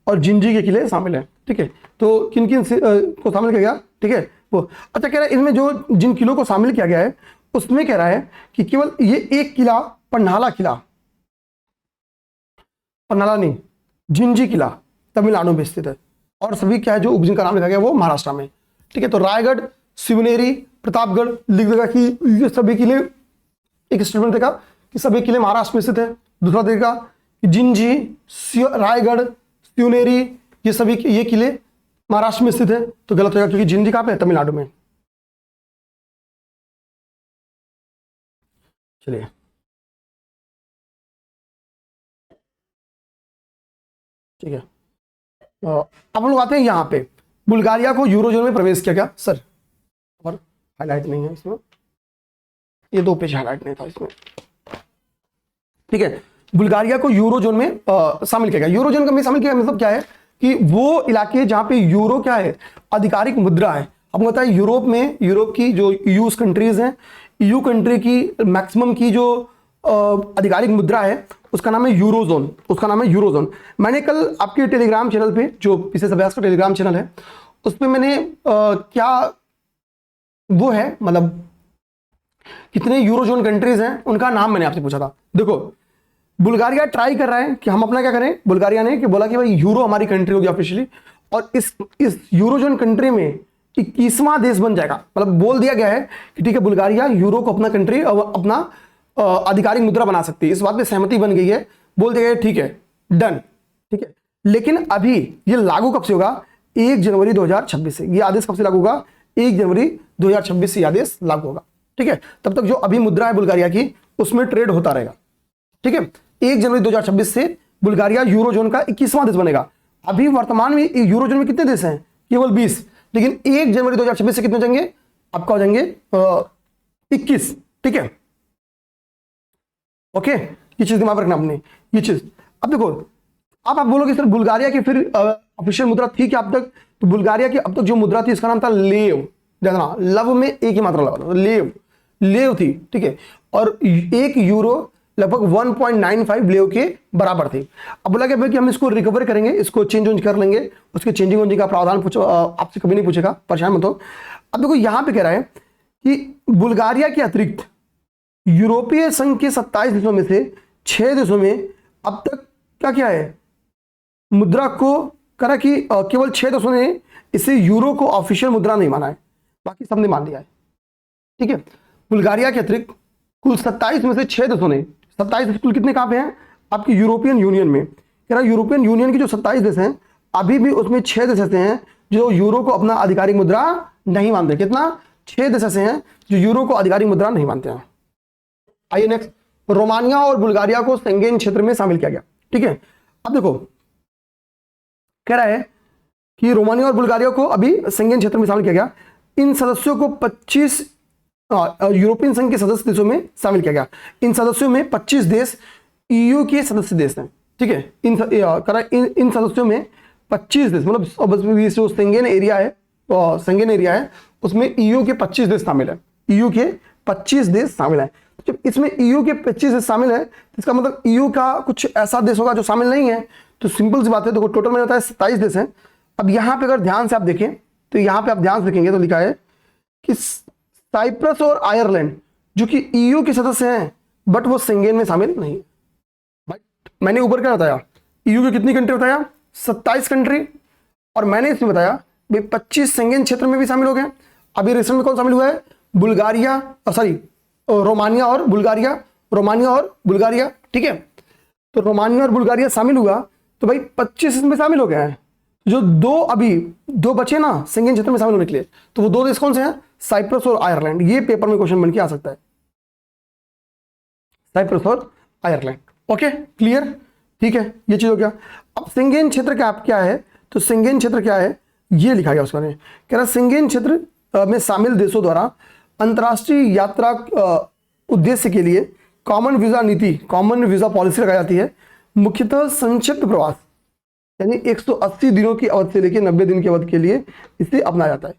Speaker 1: और जिंजी के किले शामिल हैं। ठीक है, तो किन किन को शामिल किया गया, ठीक है वो। अच्छा, कह रहा है इसमें जो जिन किलों को शामिल किया गया है उसमें कह रहा है कि केवल ये एक किला, पन्हाला किला, पन्हाला नहीं, जिंजी किला तमिलनाडु में स्थित है, और सभी क्या है जो जिनका नाम लिखा गया वो महाराष्ट्र में। ठीक है, तो रायगढ़, शिवनेरी, प्रतापगढ़ लिख देगा कि ये सभी किले, एक स्टेटमेंट देगा कि सभी किले महाराष्ट्र में स्थित है। दूसरा देगा कि जिंजी, रायगढ़, शिवनेरी, ये सभी ये किले महाराष्ट्र में स्थित है, तो गलत होगा क्योंकि जिंजी कहां पे है, तमिलनाडु में। चलिए, ठीक है, अब लोग आते हैं यहाँ पे, बुल्गारिया को यूरोजोन में प्रवेश किया गया सर, और हाईलाइट नहीं है इसमें, ये 2 पेज हाईलाइट नहीं था इसमें। ठीक है, बुल्गारिया को यूरोजोन में शामिल किया गया। यूरोजोन में शामिल किया मतलब क्या है कि वो इलाके जहां पे यूरो क्या है, आधिकारिक मुद्रा है। आपको पता है यूरोप में, यूरोप की जो यूज कंट्रीज हैं, ईयू कंट्री की मैक्सिमम की जो आधिकारिक मुद्रा है उसका नाम है यूरोजोन, उसका नाम है यूरोजोन। मैंने कल आपके टेलीग्राम चैनल पे, जो विशेष अभ्यास का टेलीग्राम चैनल है, उसमें मैंने क्या वो है, मतलब कितने यूरोजोन कंट्रीज हैं उनका नाम मैंने आपसे पूछा था। देखो, बुल्गारिया ट्राई कर रहा है कि हम अपना क्या करें, बुल्गारिया ने कि बोला कि भाई यूरो हमारी कंट्री होगी ऑफिशियली, और इस यूरोजोन कंट्री में 21वां देश बन जाएगा। मतलब बोल दिया गया है कि ठीक है, बुल्गारिया यूरो को अपना कंट्री, अपना आधिकारिक मुद्रा बना सकती है। इस बात पे सहमति बन गई है, बोल दिया गया ठीक है, डन। ठीक है, लेकिन अभी ये लागू कब से होगा, 1 जनवरी 2026 से। ये आदेश कब से लागू होगा, 1 जनवरी 2026 से आदेश लागू होगा। ठीक है, तब तक जो अभी मुद्रा है बुल्गारिया की, उसमें ट्रेड होता रहेगा। ठीक है, 1 जनवरी 2026 से बुल्गारिया यूरोजोन का 21वां देश बनेगा। अभी वर्तमान में यूरोजोन में कितने देश हैं, केवल 20, लेकिन 1 जनवरी 2026 से कितने हो जाएंगे, आपका हो जाएंगे 21। ठीक है, ओके, ये चीज दिमाग में रखना आपने, ये चीज। अब देखो, अब आप बोलोगे सर बुल्गारिया की फिर ऑफिशियल मुद्रा थी क्या अब तक, तो बुल्गारिया की अब तक जो मुद्रा थी इसका नाम था लेव। देखना, लव में एक ही मात्रा लगा, लेव, लेव थी। ठीक है, और 1 यूरो लगभग 1.95 लेव के बराबर थी। अब बोला गया कि हम इसको रिकवर करेंगे, इसको चेंज कर लेंगे, उसके चेंजिंग वेंजिंग का प्रावधान आपसे कभी नहीं पूछेगा, परेशान मत हो। अब देखो यहां पे कह रहा है कि बुल्गारिया के अतिरिक्त यूरोपीय संघ के 27 देशों में से 6 देशों में अब तक क्या क्या है, मुद्रा को करा कि केवल 6 देशों ने इसे यूरो को ऑफिशियल मुद्रा नहीं माना है, बाकी सबने मान लिया है। ठीक है, बुल्गारिया के अतिरिक्त कुल 27 में से 6 देशों ने, 27 देश कुल कितने कहां पे हैं, आपकी यूरोपियन यूनियन में। कह रहा यूरोपियन यूनियन की जो 27 देश हैं, अभी भी उसमें 6 देश ऐसे हैं जो यूरो को अपना आधिकारिक मुद्रा नहीं मानते। कितना, 6 देश ऐसे हैं जो यूरो को आधिकारिक मुद्रा नहीं मानते हैं। आइए नेक्स्ट, रोमानिया और बुल्गारिया को शेंगेन क्षेत्र में शामिल किया गया। ठीक है, अब देखो कह रहा है कि रोमानिया और बुल्गारिया को अभी शेंगेन क्षेत्र में शामिल किया गया। इन सदस्यों को 25 यूरोपियन संघ के सदस्य देशों में शामिल किया गया। इन सदस्यों में 25 देश ईयू के सदस्य देश हैं। ठीक है, इन सदस्यों में 25 देश, मतलब जो शेंगेन एरिया है, शेंगेन एरिया है, उसमें ईयू के 25 देश शामिल है। ईयू के 25 देश शामिल है। जब इसमें ईयू के 25 देश शामिल है, इसका मतलब ईयू का कुछ ऐसा देश होगा जो शामिल नहीं है। तो सिंपल सी बात है, देखो टोटल में होता है 27 देश हैं। अब यहाँ पे अगर ध्यान से आप देखें, तो यहाँ पे आप ध्यान से देखेंगे तो लिखा है कि साइप्रस और आयरलैंड जो कि ईयू के सदस्य हैं, बट वो शेंगेन में शामिल नहीं है। बट मैंने ऊपर क्या बताया, ईयू की कितनी कंट्री बताया, 27 कंट्री, और मैंने इसमें बताया भाई 25 शेंगेन क्षेत्र में भी शामिल हो गए। अभी रिसेंट में कौन शामिल हुआ है, बुल्गारिया, रोमानिया और बुल्गारिया, रोमानिया और बुल्गारिया, ठीक है। तो रोमानिया और बुल्गारिया शामिल हुआ तो भाई 25 इसमें शामिल हो गए हैं। जो दो बचे ना शेंगेन क्षेत्र में शामिल होने के लिए, तो वो दो देश कौन से हैं? साइप्रस और आयरलैंड। ये पेपर में क्वेश्चन बन के आ सकता है, साइप्रस और आयरलैंड। ओके, क्लियर, ठीक है, ये चीज हो गया। अब शेंगेन क्षेत्र का क्या है? तो शेंगेन क्षेत्र क्या है ये लिखा गया उसमें, कह रहा शेंगेन क्षेत्र में शामिल देशों द्वारा अंतर्राष्ट्रीय यात्रा उद्देश्य के लिए कॉमन वीजा नीति, कॉमन वीजा पॉलिसी लगाई जाती है। मुख्यतः संक्षिप्त प्रवास यानी 180 दिनों की अवधि से लेकर 90 दिन की अवधि के लिए इसे अपनाया जाता है।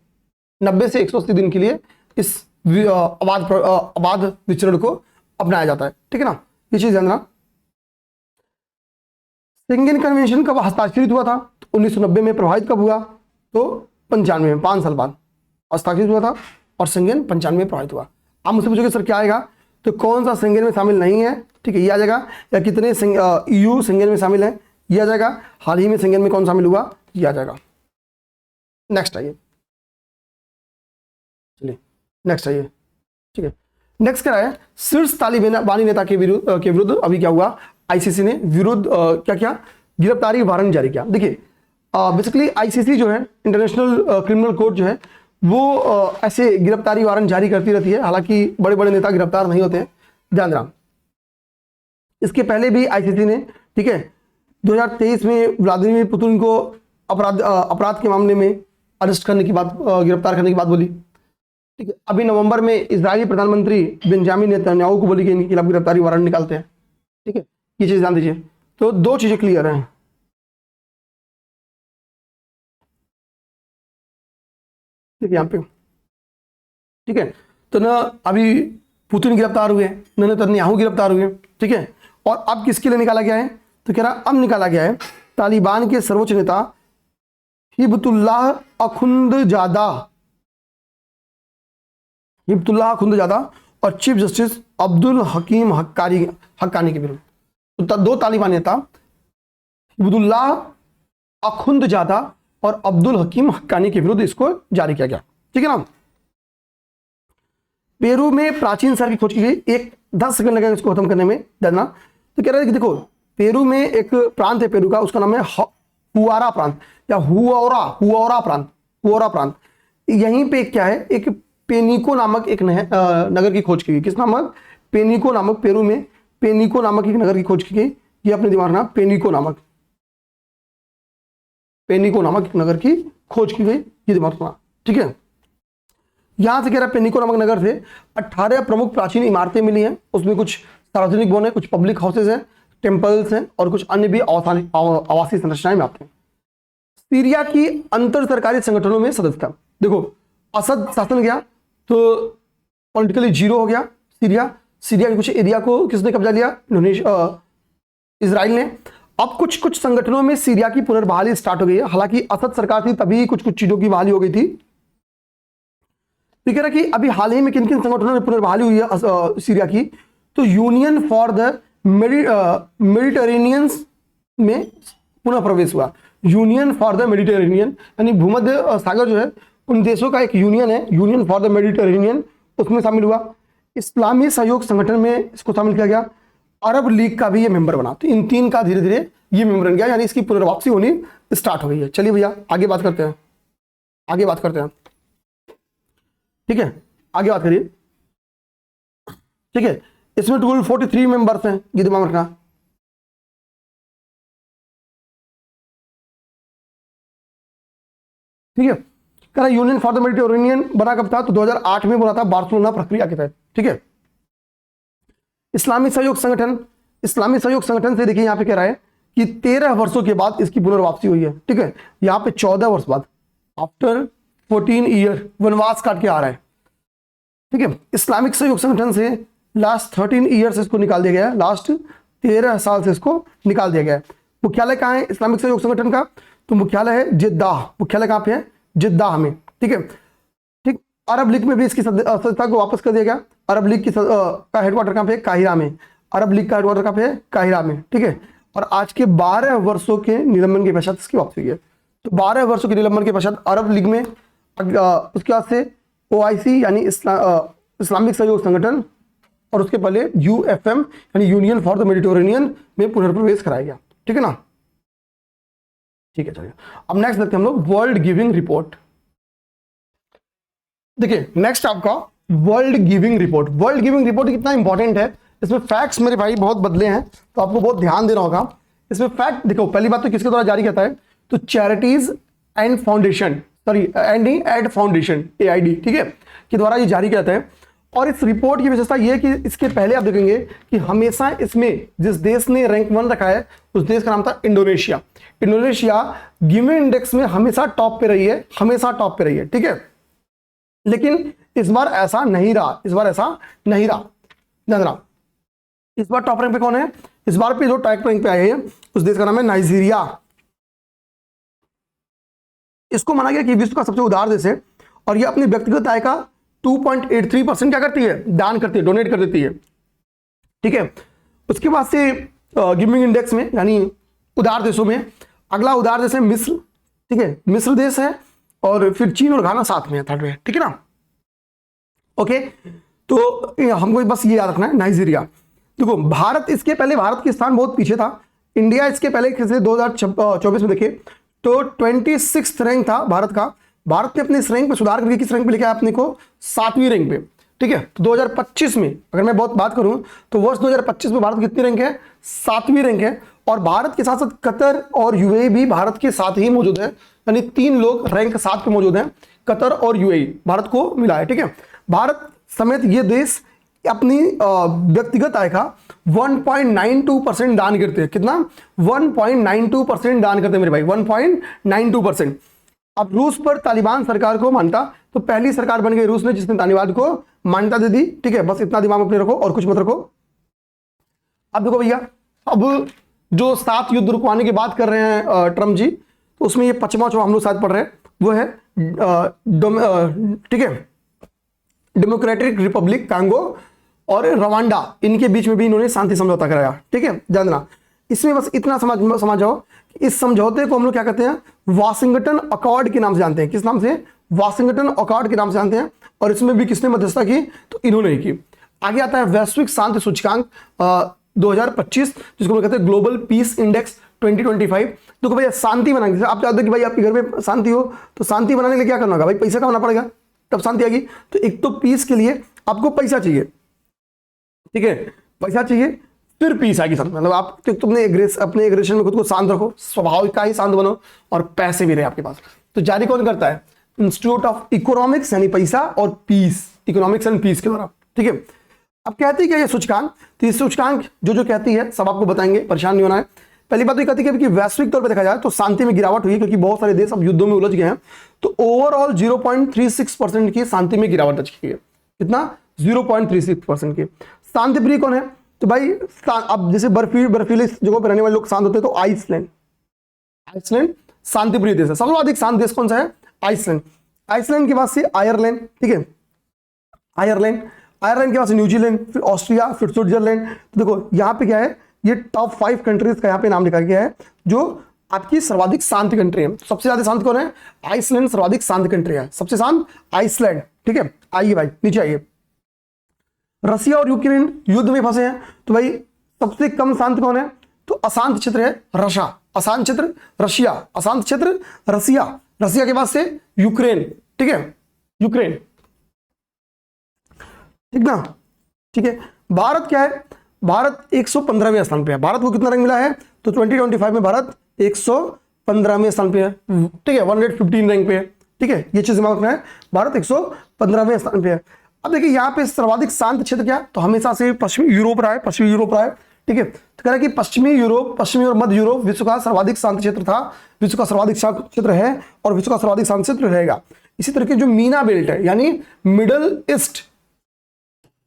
Speaker 1: 90 से 180 दिन के लिए इस अबाध विचरण को अपनाया जाता है, ठीक है ना, ये चीज ध्यान रखना। शेंगेन कन्वेंशन कब हस्ताक्षरित हुआ था? तो 1990 में। प्रभावित कब हुआ? तो 95 में, 5 साल बाद हस्ताक्षरित हुआ था और शेंगेन 95 में प्रभावित हुआ। आप मुझसे पूछोगे सर क्या आएगा, तो कौन सा शेंगेन में शामिल नहीं है, ठीक है, ये आ जाएगा। या कितने EU शेंगेन में शामिल है, ये आ जाएगा। हाल ही में शेंगेन में कौन शामिल हुआ, ये आ जाएगा। नेक्स्ट आइए, चलिए नेक्स्ट आइए, ठीक है। नेक्स्ट क्या है? शीर्ष तालिबानी नेता के विरुद्ध अभी क्या हुआ? ICC ने विरुद्ध क्या किया? गिरफ्तारी वारंट जारी किया। देखिए बेसिकली ICC जो है, इंटरनेशनल क्रिमिनल कोर्ट जो है, वो ऐसे गिरफ्तारी वारंट जारी करती रहती है। हालांकि बड़े बड़े नेता गिरफ्तार नहीं होते हैं, ध्यान रखना। इसके पहले भी ICC ने, ठीक है, 2023 में व्लादिमीर पुतिन को अपराध के मामले में अरेस्ट करने की बात, गिरफ्तार करने की बात बोली, ठीक है। अभी नवंबर में इजरायली प्रधानमंत्री बेंजामिन नेतन्याहू को बोली कि इनके खिलाफ गिरफ्तारी वारंट निकालते हैं, ठीक है, ये चीज ध्यान दीजिए। तो दो चीजें क्लियर हैं, ठीक है, यहाँ पे, ठीक है। तो ना अभी पुतिन गिरफ्तार हुए, न नेतन्याहू गिरफ्तार हुए, ठीक है। और अब किसके लिए निकाला गया है? तो कह रहा अब निकाला गया है तालिबान के सर्वोच्च नेता हिब्बतुल्लाह अखुंदजादा और चीफ जस्टिस अब्दुल हकीम हक्कानी के विरुद्ध। तो दो तालिबान नेता हिब्बतुल्लाह अखुंदजादा और अब्दुल हकीम हक्कानी के विरुद्ध इसको जारी किया गया, ठीक है ना। पेरू में प्राचीन शहर की खोज की गई। 10 सेकंड लगेगा इसको खत्म करने में, जानना। तो कह रहे हैं कि देखो पेरू में एक प्रांत है पेरू का, उसका नाम है हुआरा प्रांत या हुआरा प्रांत। यहीं पे क्या है, एक पेनिको नामक एक नगर की खोज की गई। किस नामक? पेनिको नामक, पेरू में पेनिको नामक एक नगर की खोज की गई। ये अपने दिमाग में, पेनिको नामक एक नगर की खोज की गई, ये दिमाग में, ठीक है। यहां से कह रहा है पेनिको नामक नगर से 18 प्रमुख प्राचीन इमारतें मिली हैं। उसमें कुछ सार्वजनिक भवन है, कुछ पब्लिक हाउसेज हैं, टेम्पल्स हैं और कुछ अन्य भी आवासीय संरचनाएं में आते हैं। सीरिया की अंतर सरकारी संगठनों में सदस्यता। देखो असद शासन गया तो पॉलिटिकली जीरो हो गया सीरिया के कुछ एरिया को किसने कब्जा लिया? इजराइल ने। अब कुछ संगठनों में सीरिया की पुनर्बहाली स्टार्ट हो गई है। हालांकि असद सरकार थी तभी कुछ चीजों की बहाली हो गई थी। तो कह रहा कि अभी हाल ही में किन किन संगठनों में पुनर्बहाली हुई है सीरिया की? तो यूनियन फॉर द मेडिटेरेनियन में पुनः प्रवेश हुआ। यूनियन फॉर द मेडिटेरेनियन यानी भूमध्य सागर जो है उन देशों का एक यूनियन है, यूनियन फॉर द मेडिटेरेनियन, उसमें शामिल हुआ। इस्लामी सहयोग संगठन में इसको शामिल किया गया। अरब लीग का भी ये मेंबर बना। तो इन तीन का धीरे धीरे ये मेंबर बन गया, यानी इसकी पुनर्वापसी होनी स्टार्ट हो गई है। चलिए भैया आगे बात करते हैं, ठीक है, आगे बात करिए, ठीक है। इसमें टोटल 43 मेंबर्स हैं, ये दिमाग रखना, ठीक है। कह रहा यूनियन फॉर द मेडिटेरेनियन बना कब था? तो 2008 में बना था, बार्सिलोना प्रक्रिया के तहत, ठीक है। इस्लामी सहयोग संगठन से देखिए यहाँ पे कह रहा है कि 13 वर्षों के बाद इसकी पुनर्वापसी हुई है, ठीक है। यहाँ पे 14 वर्ष बाद, आफ्टर 14 ईयर वनवास काट के आ रहा है, ठीक है। इस्लामिक सहयोग संगठन से लास्ट 13 ईयर से इसको निकाल दिया गया है, लास्ट 13 साल से इसको निकाल दिया गया है। मुख्यालय कहाँ है इस्लामिक सहयोग संगठन का? तो मुख्यालय है जिद्दाह। मुख्यालय कहाँ पे है? जिद्दाह में, ठीक है, ठीक। अरब लीग में भी इसकी सदस्यता को वापस कर दिया गया। अरब लीग का हेडक्वार्टर कहाँ पे है? काहिरा में। अरब लीग का हेडक्वार्टर कहाँ पे है? काहिरा में, ठीक है। और आज के 12 वर्षों के निलंबन के पश्चात इसकी वापसी हुई है। तो 12 वर्षों के निलंबन के पश्चात अरब लीग में, उसके बाद से OIC यानी इस्लामिक सहयोग संगठन और उसके पहले यूएफएम यानी यूनियन फॉर द मेडिटेरेनियन में पुनर्प्रवेश कराया गया। ठीक है ना, ठीक है चलिए अब नेक्स्ट देखते हैं हम लोग वर्ल्ड गिविंग रिपोर्ट। देखिए नेक्स्ट आपका world giving report. World giving report कितना इंपॉर्टेंट है, इसमें फैक्ट्स मेरे भाई बहुत बदले हैं तो आपको बहुत ध्यान देना होगा। इसमें फैक्ट देखो, पहली बात तो किसके द्वारा जारी करता है, तो charities and foundation, sorry aid foundation AID, ठीक है, के द्वारा ये जारी किया जाता है। और इस रिपोर्ट की विशेषता ये है कि इसके पहले आप देखेंगे कि हमेशा इसमें जिस देश ने रैंक 1 रखा है उस देश का नाम था इंडोनेशिया। इंडोनेशिया गिविंग इंडेक्स में हमेशा टॉप पे रही है, हमेशा टॉप पे रही है, ठीक है। लेकिन इस बार ऐसा नहीं रहा, इस बार ऐसा नहीं रहा, ध्यान रहा। इस बार टॉप रैंक पे कौन है, इस बार पे जो टॉप रैंक पे आए हैं उस देश का नाम है नाइजीरिया। इसको माना गया कि विश्व का सबसे उदार देश है और ये अपनी व्यक्तिगत आय का 2.83% क्या करती है, दान करती है, डोनेट कर देती है, ठीक है। उसके बाद से गिविंग इंडेक्स में यानी उदार देशों में अगला उदार देश है मिस्र, ठीक है, मिस्र देश है और फिर चीन और घाना साथ में है, थर्ड में, ठीक है ना। ओके, तो हमको बस ये याद रखना है नाइजीरिया। देखो भारत इसके पहले, भारत के स्थान बहुत पीछे था, इंडिया इसके पहले 2024 में देखिए तो 26 रैंक था भारत का। भारत ने अपने इस रैंक पे सुधार करके किस रैंक पे लेके आया अपने को, 7वीं रैंक पे, ठीक है। तो 2025 में अगर मैं बहुत बात करूं तो वर्ष 2025 में भारत कितनी रैंक है, 7वीं रैंक है। और भारत के साथ साथ कतर और यूएई भी भारत के साथ ही मौजूद है, यानी 3 लोग रैंक 7 पे मौजूद हैं, कतर और यूएई भारत को मिला है, ठीक है। भारत समेत ये देश अपनी व्यक्तिगत आय का 1.92% दान करते हैं। कितना, 1.92% दान करते हैं मेरे भाई, 1.92%। अब रूस पर तालिबान सरकार को मानता, तो पहली सरकार बन गई रूस ने जिसने तालिबान को मान्यता दे दी, ठीक है। बस इतना दिमाग में अपने रखो और कुछ मत रखो। अब देखो भैया, अब जो 7 युद्ध रुकवाने की बात कर रहे हैं ट्रम्प जी, तो उसमें ये 5वां जो हम लोग शायद पढ़ रहे हैं वो है ठीक है, डेमोक्रेटिक रिपब्लिक कांगो और रवांडा, इनके बीच में भी इन्होंने शांति समझौता कराया, ठीक है। जानना इसमें बस इतना समझ जाओ कि इस समझौते को हम लोग क्या कहते हैं, वाशिंगटन अकॉर्ड के नाम से जानते हैं। किस नाम से, वाशिंगटन अकॉर्ड के नाम से जानते हैं। और इसमें भी किसने मध्यस्थता की, तो इन्होंने ही की। आगे आता है वैश्विक शांति सूचकांक 2025, जिसको हम कहते हैं ग्लोबल पीस इंडेक्स 2025। तो भैया शांति बनाने के, आप चाहते हो कि भाई आपके घर में शांति हो, तो शांति बनाने के लिए क्या करना होगा भाई, पैसा कमाना पड़ेगा तब शांति आएगी। तो एक तो पीस के लिए आपको पैसा चाहिए, ठीक है, पैसा चाहिए, फिर पीस आएगी शांति। मतलब आप तुमने अपने एग्रेशन में खुद को शांत रखो, स्वभाव का ही शांत बनो और पैसे भी रहे आपके पास। तो जारी कौन करता है, इंस्टीट्यूट ऑफ इकोनॉमिक्स यानी पैसा और पीस, इकोनॉमिक्स एंड पीस के द्वारा, ठीक है। अब कहती क्या ये सूचकांक, तो ये सूचकांक जो कहती है सब आपको बताएंगे, परेशान नहीं होना है। पहली बात तो कहती है कि वैश्विक तौर पर देखा जाए तो शांति में गिरावट हुई, क्योंकि बहुत सारे देश अब युद्धों में उलझ गए हैं। तो ओवरऑल 0.36% की शांति में गिरावट दर्ज की है। कितना, 0.36% की। शांति प्रिय कौन है, तो भाई अब जैसे बर्फीले जगहों पर रहने वाले लोग शांत होते हैं, तो आइसलैंड, आइसलैंड शांति प्रिय देश है। सबसे अधिक शांत देश कौन सा है, आइसलैंड। आइसलैंड के बाद से आयरलैंड, ठीक है, आयरलैंड के बाद से न्यूजीलैंड, फिर ऑस्ट्रिया, फिर स्विट्जरलैंड। तो देखो यहाँ पे क्या है, ये टॉप 5 कंट्रीज का यहाँ पे नाम लिखा गया है जो आपकी सर्वाधिक शांत कंट्री है। सबसे ज्यादा शांत कौन है, आइसलैंड सर्वाधिक शांत कंट्री है, सबसे शांत आइसलैंड, ठीक है। आइए भाई नीचे आइए। रसिया और यूक्रेन युद्ध में फंसे हैं, तो भाई सबसे कम शांत कौन है, तो अशांत क्षेत्र है रशिया, अशांत क्षेत्र रशिया, अशांत क्षेत्र रसिया, रसिया के बाद से यूक्रेन, ठीक है, यूक्रेन, ठीक ना, ठीक है। भारत क्या है, भारत 115वें स्थान पे है। भारत को कितना रैंक मिला है, तो 2025 में भारत 115वें स्थान पे है, ठीक है, 115 रैंक पे है, ठीक है। ये चीज दिमाग रखना है, भारत 115वें स्थान पे है। अब देखिए यहाँ पे सर्वाधिक शांत क्षेत्र क्या, तो हमेशा से पश्चिमी यूरोप रहा है, पश्चिमी यूरोप रहा है, ठीक है। तो कह रहा है कि पश्चिमी यूरोप, पश्चिमी और मध्य यूरोप विश्व का सर्वाधिक शांत क्षेत्र था, विश्व का सर्वाधिक शांत क्षेत्र है और विश्व का सर्वाधिक शांत क्षेत्र रहेगा। इसी तरह के जो मीना बेल्ट है यानी मिडल ईस्ट,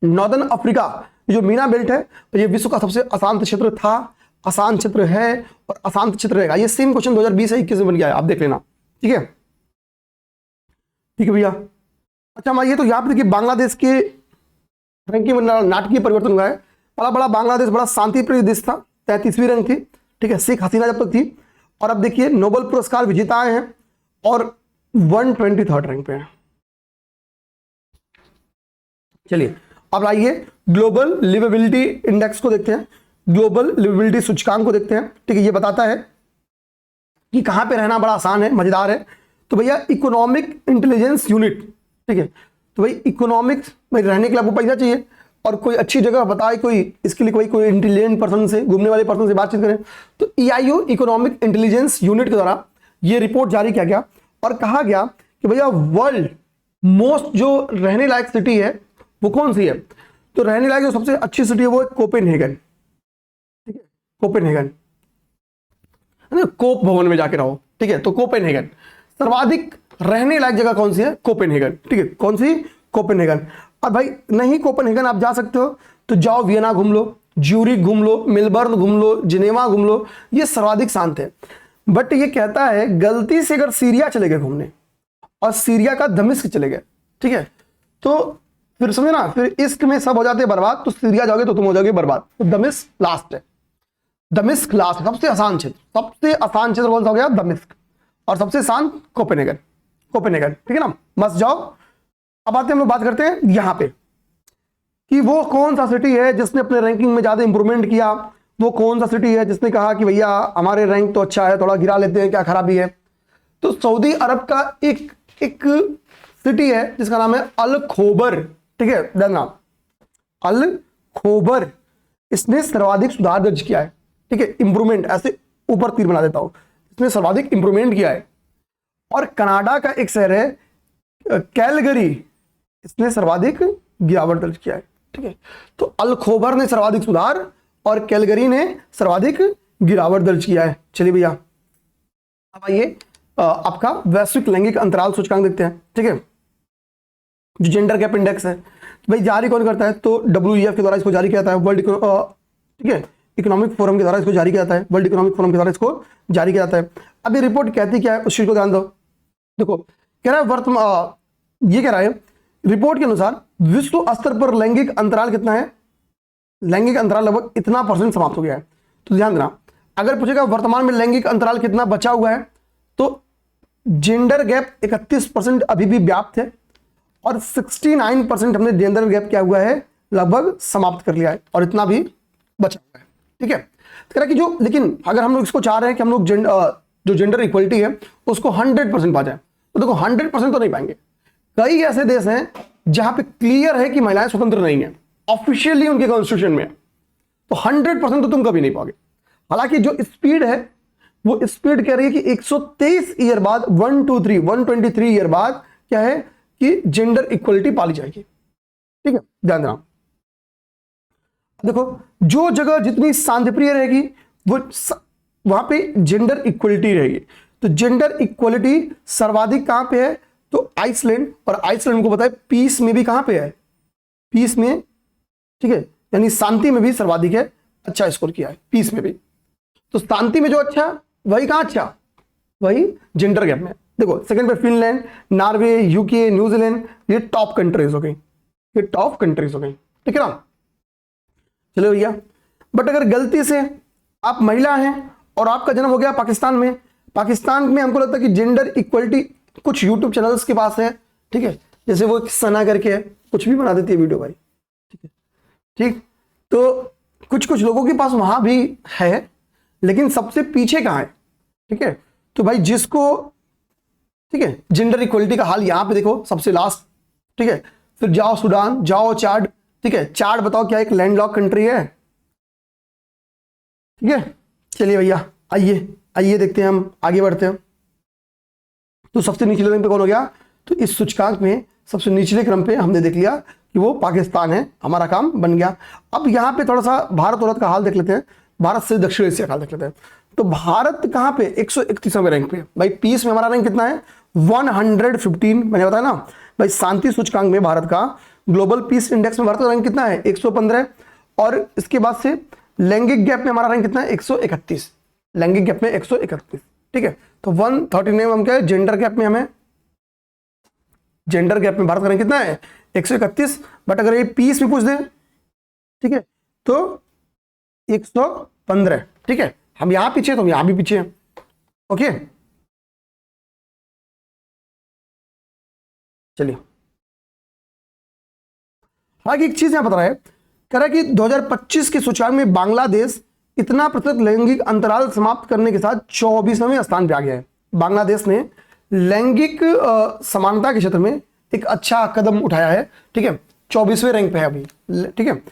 Speaker 1: नॉर्दर्न अफ्रीका, जो मीना बेल्ट है तो ये विश्व का सबसे अशांत क्षेत्र था, अशांत क्षेत्र है और अशांत क्षेत्र रहेगा। ये सेम क्वेश्चन 2020 से 21 में बन गया है, आप देख लेना, ठीक है, ठीक है भैया। अच्छा मानिए, तो यहाँ पे देखिए बांग्लादेश के रैंकिंग में नाटकीय परिवर्तन हुआ है। बड़ा बांग्लादेश बड़ा शांतिप्रिय देश था, 33वीं रैंक थी, ठीक है, शेख हसीना जब तक थी। और अब देखिए नोबेल पुरस्कार विजेता आए हैं और 123rd रैंक पे है। चलिए अब आइए ग्लोबल लिवेबिलिटी इंडेक्स को देखते हैं, ग्लोबल लिवेबिलिटी सूचकांक को देखते हैं। ठीक है, ये बताता है कि कहां पे रहना बड़ा आसान है, मजेदार है। तो भैया इकोनॉमिक इंटेलिजेंस यूनिट, ठीक है, तो भाई इकोनॉमिक्स में रहने के लिए आपको पैसा चाहिए और कोई अच्छी जगह बताए, कोई इसके लिए कोई इंटेलिजेंट पर्सन से, घूमने वाले पर्सन से बातचीत करें। तो EIU इकोनॉमिक इंटेलिजेंस यूनिट के द्वारा ये रिपोर्ट जारी किया गया और कहा गया कि भैया वर्ल्ड मोस्ट जो रहने लायक सिटी है वो कौन सी है। तो रहने लायक जो सबसे अच्छी सिटी है वो है कोपेनहेगन। ठीक है, कोपेनहेगन, कोप भवन में जाके रहो। ठीक है, तो कोपेनहेगन सर्वाधिक रहने लायक जगह कौन सी है, कोपेनहेगन। ठीक है, कौन सी, कोपेनहेगन। और भाई नहीं कोपेनहेगन आप जा सकते हो तो जाओ वियना घूम लो, ज्यूरिक घूम लो, मेलबर्न घूम लो, जिनेवा घूम लो, ये सर्वाधिक शांत है। बट ये कहता है गलती से अगर सीरिया चले गए घूमने और सीरिया का दमिश्क चले गए, ठीक है, तो फिर समझे ना, फिर इश्क में सब हो जाते हैं बर्बाद। तो सीरिया जाओगे तो तुम हो जाओगे बर्बाद। तो दमिश्क लास्ट है, दमिश्क लास्ट है, सबसे आसान क्षेत्र, सबसे आसान क्षेत्र कौन सा हो गया, दमिश्क, और सबसे शांत कोपेनहेगन, कोपेनहेगन। ठीक है ना, मस्त जाओ। अब आते हैं हम लोग बात करते हैं यहां पे कि वो कौन सा सिटी है जिसने अपने रैंकिंग में ज्यादा इंप्रूवमेंट किया, वो कौन सा सिटी है जिसने कहा कि भैया हमारे रैंक तो अच्छा है, थोड़ा गिरा लेते हैं, क्या खराबी है। तो सऊदी अरब का एक सिटी है जिसका नाम है अल खोबर। ठीक है, नाम अल खोबर, इसने सर्वाधिक सुधार दर्ज किया है। ठीक है, इंप्रूवमेंट, ऐसे ऊपर तीर बना देता हूं, इसने सर्वाधिक इंप्रूवमेंट किया है। और कनाडा का एक शहर है कैलगरी, इसने सर्वाधिक गिरावट दर्ज किया है। ठीक है, तो अल खोबर ने सर्वाधिक सुधार और कैलगरी ने सर्वाधिक गिरावट दर्ज किया है। चलिए भैया अब आइए आपका वैश्विक लैंगिक अंतराल सूचकांक देखते हैं। ठीक है, जो जेंडर गैप इंडेक्स है, तो भाई जारी कौन करता है, तो WEF के द्वारा इसको जारी किया जाता है, वर्ल्ड ठीक है इकोनॉमिक फोरम के द्वारा इसको जारी किया जाता है, वर्ल्ड इकोनॉमिक फोरम के द्वारा इसको जारी किया जाता है। अब ये रिपोर्ट कहती क्या है उस चीज को ध्यान दो। देखो कह रहा है वर्तमान, ये कह रहा है रिपोर्ट के अनुसार विश्व स्तर पर लैंगिक अंतराल कितना है, लैंगिक अंतराल लगभग इतना % समाप्त हो गया है। तो ध्यान देना, अगर पूछेगा वर्तमान में लैंगिक अंतराल कितना बचा हुआ है, तो जेंडर गैप 31% अभी भी व्याप्त है और 69% हमने जेंडर गैप क्या हुआ है, लगभग समाप्त कर लिया है, और इतना भी बचा हुआ है। ठीक है, तो कह रहा कि जो, लेकिन अगर हम लोग इसको चाह रहे हैं कि हम लोग जो जेंडर इक्वलिटी है उसको 100% पा जाए, तो देखो 100% तो नहीं पाएंगे। कई ऐसे देश हैं जहां पे क्लियर है कि महिलाएं स्वतंत्र नहीं है, ऑफिशियली उनके कॉन्स्टिट्यूशन में है, तो 100% तो तुम कभी नहीं पाओगे। हालांकि जो स्पीड है वो स्पीड कह रही है कि 123 ईयर बाद 123 ईयर बाद क्या है कि जेंडर इक्वलिटी पाली जाएगी। ठीक है, ध्यान देना। देखो जो जगह जितनी शांतिप्रिय रहेगी वो वहां पे जेंडर इक्वलिटी रहेगी। तो जेंडर इक्वलिटी सर्वाधिक कहां पे है, तो आइसलैंड, और आइसलैंड को पता है पीस में भी कहां पे है, पीस में। ठीक है, यानी शांति में भी सर्वाधिक है, अच्छा स्कोर किया है पीस में भी। तो शांति में जो अच्छा वही कहां अच्छा, वही जेंडर गैप में। देखो सेकंड पे फिनलैंड, नॉर्वे, यूके, न्यूजीलैंड, ये टॉप कंट्रीज हो गई, ये टॉप कंट्रीज हो गई। ठीक है ना, चलो भैया। बट अगर गलती से आप महिला हैं और आपका जन्म हो गया पाकिस्तान में, पाकिस्तान में हमको लगता है कि जेंडर इक्वलिटी कुछ यूट्यूब चैनल्स के पास है। ठीक है, जैसे वो सना करके है, कुछ भी बना देती है वीडियो भाई। ठीक है, ठीक, तो कुछ कुछ लोगों के पास वहां भी है, लेकिन सबसे पीछे कहां है। ठीक है, तो भाई जिसको, ठीक है, जेंडर इक्वलिटी का हाल यहां पे देखो सबसे लास्ट। ठीक है, फिर जाओ सूडान, जाओ चाड। ठीक है, चाड बताओ क्या एक लैंडलॉक कंट्री है। ठीक है, चलिए भैया आइए आइए देखते हैं, हम आगे बढ़ते हैं। तो सबसे निचले रैंक पे कौन हो गया, तो इस सूचकांक में सबसे निचले क्रम पे हमने देख लिया कि वो पाकिस्तान है, हमारा काम बन गया। अब यहाँ पे थोड़ा सा भारत औरत का हाल देख लेते हैं, भारत से दक्षिण एशिया का हाल देख लेते हैं। तो भारत कहाँ पे 131वें रैंक पे भाई, पीस में हमारा रैंक कितना है 115। मैंने बताया ना भाई, शांति सूचकांक में भारत का, ग्लोबल पीस इंडेक्स में भारत का रैंक कितना है 115, और इसके बाद से लैंगिक गैप में हमारा रैंक कितना है 131, लैंगिक गैप में 131। ठीक है, तो 139 हम क्या है, जेंडर गैप में हमें, जेंडर गैप में भारत का रैंक कितना है 131। बट अगर ये पीस में पूछ दे, ठीक है, तो 115। ठीक है, हम यहां पीछे तो हम यहां भी पीछे हैं। ओके, चलिए आगे एक चीज यहां बता रहा है कह रहा है कि 2025 के सूचकांक में बांग्लादेश इतना प्रतिशत लैंगिक अंतराल समाप्त करने के साथ 24वें स्थान पे आ गया है। बांग्लादेश ने लैंगिक समानता के क्षेत्र में एक अच्छा कदम उठाया है, ठीक है, 24वें रैंक पे है अभी, ठीक है।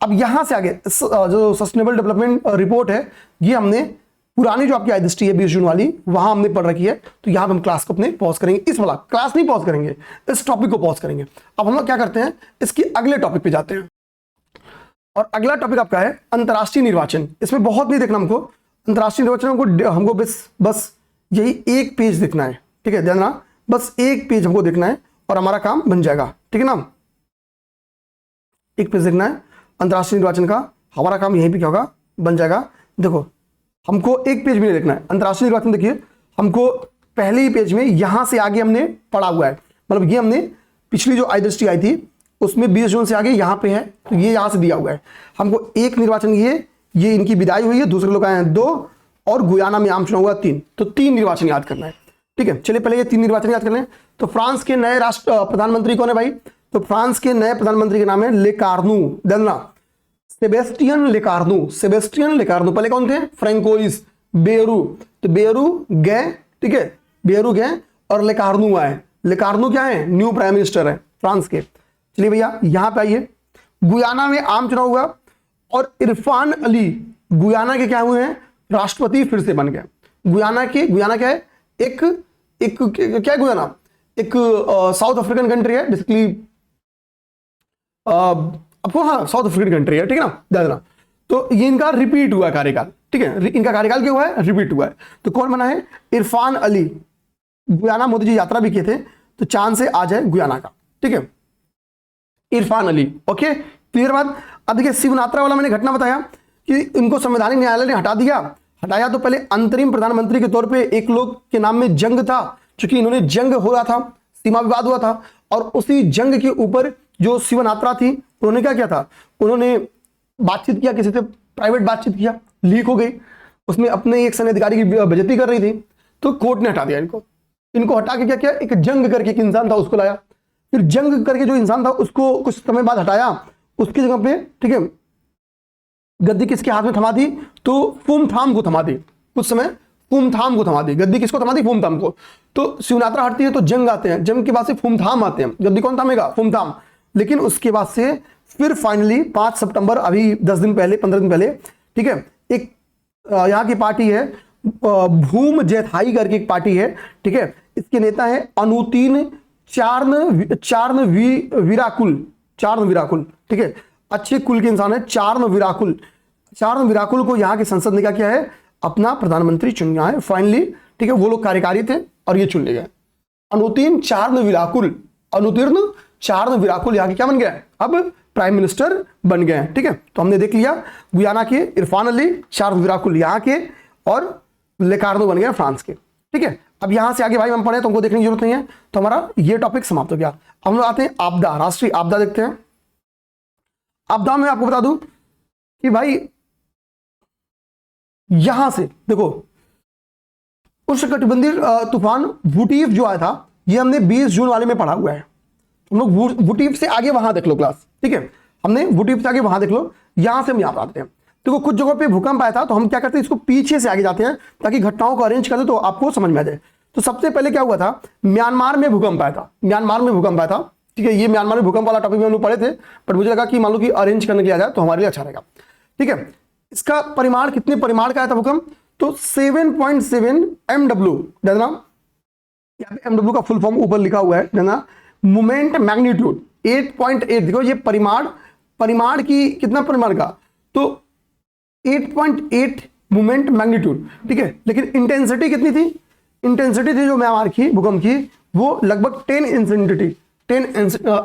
Speaker 1: अब यहां से आगे जो सस्टेनेबल डेवलपमेंट रिपोर्ट है, ये हमने पुरानी जो आपकी आईदृष्टि है 20 जून वाली, वहां हमने पढ़ रखी है। तो यहां हम क्लास को अपने पॉज करेंगे, इस वाला क्लास नहीं पॉज करेंगे, इस टॉपिक को पॉज करेंगे। अब हम लोग क्या करते हैं, इसके अगले टॉपिक पे जाते हैं। और अगला टॉपिक आपका है अंतर्राष्ट्रीय निर्वाचन। इसमें बहुत नहीं देखना हमको, अंतर्राष्ट्रीय निर्वाचन हमको बस यही एक पेज देखना है, ठीक है, ध्यान रखना, बस एक पेज हमको देखना है और हमारा काम बन जाएगा, ठीक है ना। एक पेज देखना है अंतर्राष्ट्रीय निर्वाचन का, हमारा काम यहीं पे क्या होगा, बन जाएगा। देखो हमको एक पेज भी नहीं देखना है अंतर्राष्ट्रीय निर्वाचन। देखिए हमको पहले ही पेज में यहां से आगे हमने पढ़ा हुआ है, मतलब ये हमने पिछली जो आईदृष्टि आई थी उसमें 20 जून से आगे यहाँ पे है, तो ये यहाँ से दिया हुआ है हमको। एक निर्वाचन ये इनकी विदाई हुई है, दूसरे लोग आए हैं 2, और गुयाना में आम चुनाव हुआ 3, तो 3 निर्वाचन याद करना है, ठीक है। चलिए पहले ये 3 निर्वाचन याद कर लें। तो फ्रांस के नए राष्ट्र प्रधानमंत्री कौन है भाई, तो फ्रांस के नए प्रधानमंत्री के नाम है लेकार्नू, डलना सेबेस्टियन लेकार्नू। पहले कौन थे, फ्रैंकोइस, बेरू, तो बेरू गए, ठीक है, बेरू गए और लेकार्नू आए। लेकार्नू क्या है, न्यू प्राइम मिनिस्टर है फ्रांस के। चलिए भैया यहां पे आइए, गुयाना में आम चुनाव हुआ और इरफान अली गुयाना के क्या हुए हैं, राष्ट्रपति फिर से बन गए। गुयाना क्या है, एक क्या है गुयाना, एक साउथ अफ्रीकन कंट्री है बेसिकली, आपको हाँ साउथ अफ्रीकन कंट्री है, ठीक है ना, ध्यान देना। तो ये इनका रिपीट हुआ कार्यकाल, ठीक है, इनका कार्यकाल क्या हुआ है, रिपीट हुआ है। तो कौन बना है, इरफान अली। गुयाना मोदी जी यात्रा भी किए थे, तो चांद से आ जाए गुयाना का, ठीक है, इरफान अली। ओके क्लियर बात। अब देखिए शिवनात्रा वाला मैंने घटना बताया कि इनको संवैधानिक न्यायालय ने हटाया तो पहले अंतरिम प्रधानमंत्री के तौर पे एक लोग के नाम में जंग था, क्योंकि इन्होंने जंग हो रहा था, सीमा विवाद हुआ था, और उसी जंग के ऊपर जो शिवनात्रा थी उन्होंने क्या किया था, उन्होंने बातचीत किया, किसी से प्राइवेट बातचीत किया, लीक हो गई, उसमें अपने एक सैन्य अधिकारी की बेइज्जती कर रही थी, तो कोर्ट ने हटा दिया इनको हटा के क्या किया, एक जंग करके एक इंसान था उसको लाया, फिर जंग करके जो इंसान था उसको कुछ समय बाद हटाया, उसकी जगह पे, ठीक है, गद्दी किसके हाथ में थमा दी, तो फूमथाम को थमा दी, कुछ समय फूमथाम को थमा दी, गद्दी किसको थमा दी, फूमथाम को। तो शिवनात्रा हटती है तो जंग आते हैं, जंग के बाद से फूमथाम आते हैं, गद्दी कौन थामेगा, फूमथाम। लेकिन उसके बाद से फिर फाइनली 5 सितंबर, अभी 10 दिन पहले, 15 दिन पहले, ठीक है, एक यहाँ की पार्टी है भूम जैथाई करके एक पार्टी है, ठीक है, इसके नेता है अनुतीन चार्न विराकुल, ठीक है, अच्छे कुल के इंसान है चार्न विराकुल को यहाँ की संसद ने क्या किया है, अपना प्रधानमंत्री चुना है फाइनली, ठीक है, वो लोग कार्यकारी थे और ये चुन लिए गए। अनुतीन चार्न विराकुल यहाँ के क्या बन गया, अब प्राइम मिनिस्टर बन गए, ठीक है। तो हमने देख लिया गुयाना के इरफान अली, चार्न विराकुल यहाँ के, और लेकार्नो बन गए फ्रांस के, ठीक है। अब यहां से आगे भाई हम पढ़े तो हमको देखने की जरूरत नहीं है, तो हमारा ये टॉपिक समाप्त हो गया। अब हम लोग आते हैं आपदा, राष्ट्रीय आपदा देखते हैं। आपदा में आपको बता दूं कि भाई यहां से देखो उष्णकटिबंधीय तूफान वुटीफ जो आया था, ये हमने 20 जून वाले में पढ़ा हुआ है। हम लोग वुटीफ से आगे वहां देख लो क्लास, ठीक है, हमने वुटीफ से आगे वहां देख लो, यहां से हम यहां आते हैं। देखो कुछ जगहों पे भूकंप आया था, तो हम क्या करते हैं, इसको पीछे से आगे जाते हैं ताकि घटनाओं को अरेंज कर दे तो आपको समझ में आ जाए। तो सबसे पहले क्या हुआ था, म्यांमार में भूकंप आया था, ठीक है, ये म्यांमार में भूकंप वाला टॉपिक में हम लोग पढ़े थे, पर मुझे लगा कि मान लो कि अरेंज करने के लिए आ जाए तो हमारे लिए अच्छा रहेगा, ठीक है। इसका परिमाण कितने परिमाण का आया था भूकंप, तो 7.7 MW, डरना यहाँ पे MW का फुल फॉर्म ऊपर लिखा हुआ है, डरना मोमेंट मैग्नीट्यूड 8.8, देखो ये परिमाण की कितना परिमाण का, तो 8.8 मोमेंट मैग्नीट्यूड, ठीक है। लेकिन इंटेंसिटी कितनी थी, इंटेंसिटी थी जो म्यांमार की भूकंप की, वो लगभग 10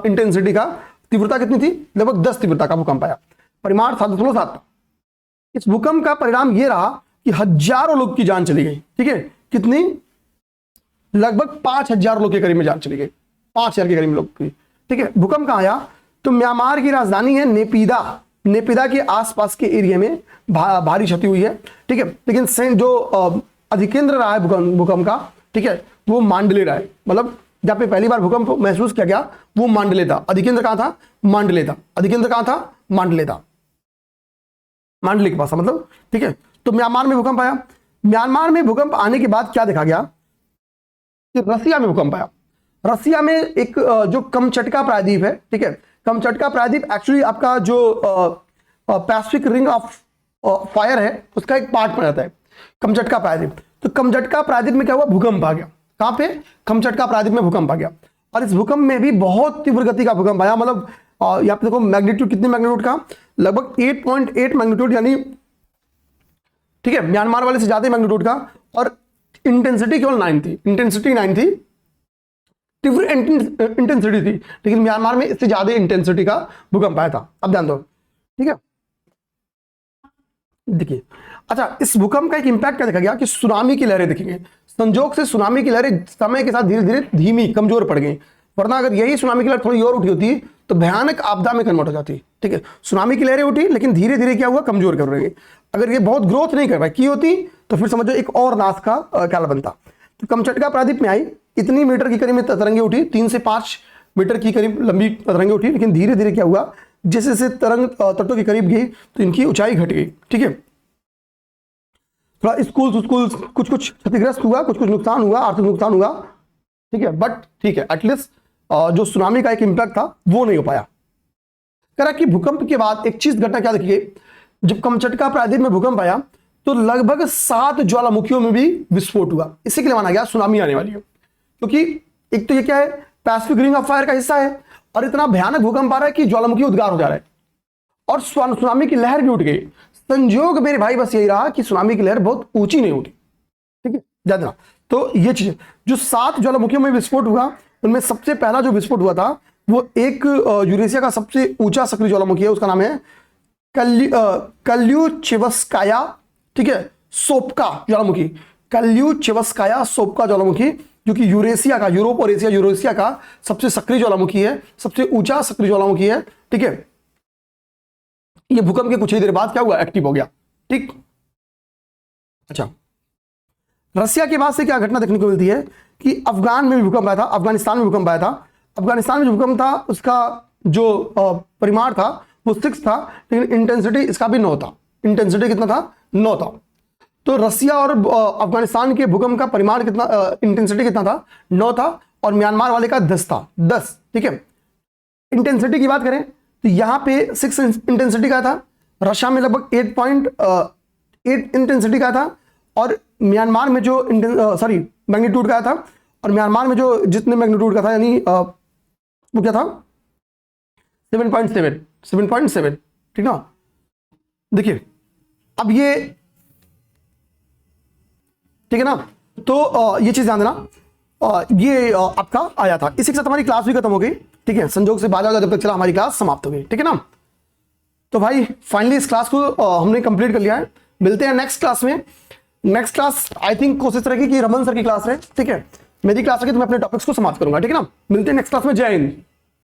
Speaker 1: इंटेंसिटी का, तीव्रता कितनी थी, लगभग 10 तीव्रता का भूकंप आया, परिमाण 7.7 था। इस भूकंप का परिणाम ये रहा कि हजारों लोग की जान चली गई, ठीक है, कितनी, लगभग 5000 लोग के करीब में जान चली गई, 5000 के करीब लोग की, ठीक है। भूकंप कहाँ आया, तो म्यांमार की राजधानी है नेपिदा के आसपास के एरिया में भारी क्षति हुई है, ठीक है। लेकिन जो अधिकेंद्र रहा है भूकंप का, ठीक है, वो मांडले रहा है, मतलब जहां पे पहली बार भूकंप महसूस किया गया वो मांडले था। अधिकेंद्र कहां था? मांडले था। अधिकेंद्र कहां था? मांडले था, मांडले के पास था मतलब, ठीक है। तो म्यांमार में भूकंप आया। म्यांमार में भूकंप आने के बाद क्या देखा गया कि रसिया में भूकंप आया। रसिया में एक जो कमचटका प्रायद्वीप है, ठीक है, कमचटका प्रायद्वीप एक्चुअली आपका जो पैसिफिक रिंग ऑफ फायर है उसका एक पार्ट बन जाता है कमचटका प्रायद्वीप। तो कमचटका प्रायद्वीप में क्या हुआ? भूकंप आ गया। कहां पे? कमचटका प्रायद्वीप में भूकंप आ गया। और इस भूकंप में भी बहुत तीव्र गति का भूकंप आया, मतलब यहाँ पे देखो मैग्नीट्यूड कितने मैग्नीट्यूड का, लगभग 8.8 मैग्नीट्यूड, यानी ठीक है म्यांमार वाले से ज्यादा मैग्नीट्यूड का। और इंटेंसिटी केवल 9 थी, इंटेंसिटी 9 थी, तीव्र इंटेंसिटी थी, लेकिन म्यांमार में इससे ज्यादा इंटेंसिटी का भूकंप आया था। अब ध्यान दो, ठीक है। देखिए अच्छा, इस भूकंप का एक इंपैक्ट क्या देखा गया कि सुनामी की लहरें देखी गई। संजोग से सुनामी की लहरें समय के साथ धीरे धीरे धीमी कमजोर पड़ गई, वरना अगर यही सुनामी की लहर थोड़ी और उठी होती तो भयानक आपदा में कन्वर्ट हो जाती, ठीक है। सुनामी की लहरें उठी लेकिन धीरे धीरे क्या हुआ? कमजोर कर रही। अगर ये बहुत ग्रोथ नहीं कर पाई की होती तो फिर समझो एक और नाश का काल बनता। तो कमचटका प्रायद्वीप में आई, इतनी मीटर की करीब में तरंगे उठी, 3 से 5 मीटर की करीब लंबी तरंगे उठी, लेकिन धीरे धीरे क्या हुआ? जैसे जैसे तरंग तटों के करीब गई तो इनकी ऊंचाई घट गई, ठीक है। थोड़ा स्कूल कुछ कुछ क्षतिग्रस्त हुआ, कुछ कुछ नुकसान हुआ, आर्थिक नुकसान हुआ, ठीक है, बट ठीक है एटलीस्ट जो सुनामी का एक इंपैक्ट था वो नहीं हो पाया। करा कि भूकंप के बाद एक चीज घटना क्या देखी गई, जब कमचटका प्रायद्वीप में भूकंप आया तो लगभग 7 ज्वालामुखियों में भी विस्फोट हुआ। इसी के लिए माना गया सुनामी आने वाली है, क्योंकि एक तो ये क्या है, पैसिफिक रिंग ऑफ फायर का हिस्सा है और इतना भयानक भूकंप आ रहा है कि ज्वालामुखी उद्गार हो जा रहा है और सुनामी की लहर भी उठ गई। संयोग मेरे भाई बस यही रहा कि सुनामी की लहर बहुत ऊंची नहीं उठी, ठीक है, याद रखना। तो ये चीज जो 7 ज्वालामुखियों में विस्फोट हुआ, उनमें सबसे पहला जो विस्फोट हुआ था वो एक यूरेशिया का सबसे ऊंचा सक्रिय ज्वालामुखी है, उसका नाम है कल्यूचेवस्काया, ठीक है, सोपका ज्वालामुखी, कल्यूचेवस्काया सोपका ज्वालामुखी, जो कि यूरेशिया का, यूरोप और एशिया यूरेशिया का सबसे सक्रिय ज्वालामुखी है, सबसे ऊंचा सक्रिय ज्वालामुखी है, ठीक है। ये भूकंप के कुछ ही देर बाद क्या हुआ? एक्टिव हो गया, ठीक। अच्छा, रसिया के बाद से क्या घटना देखने को मिलती है कि अफगान में भी भूकंप आया था, अफगानिस्तान में भूकंप आया था। अफगानिस्तान में जो भूकंप था उसका जो परिमाण था वो 6 था, लेकिन इंटेंसिटी इसका भी 9 था। इंटेंसिटी कितना था? 9 था। तो रसिया और अफगानिस्तान के भूकंप का परिमाण कितना, इंटेंसिटी कितना था? 9 था, और म्यांमार वाले का 10 था, 10, ठीक है। इंटेंसिटी की बात करें तो यहां पे 6 इंटेंसिटी का था, रशिया में लगभग 8.8 इंटेंसिटी का था, और म्यांमार में जो मैग्नीट्यूड का था, और म्यांमार में जो जितने मैग्नीट्यूड का था यानी वो क्या था? 7.7, ठीक ना। देखिए अब ये, ठीक है ना, तो ये चीज ध्यान देना, ये आपका आया था। इसी के साथ हमारी क्लास भी खत्म हो गई, ठीक है। संजोग से बाजा जब तक चला हमारी क्लास समाप्त हो गई, ठीक है ना। तो भाई फाइनली इस क्लास को हमने कंप्लीट कर लिया है। मिलते हैं नेक्स्ट क्लास में। नेक्स्ट क्लास आई थिंक कोशिश रहेगी कि रमन सर की क्लास है, ठीक है। मेरी क्लास रही तो मैं अपने टॉपिक्स को समाप्त करूंगा, ठीक है ना। मिलते हैं नेक्स्ट क्लास में। जय हिंद।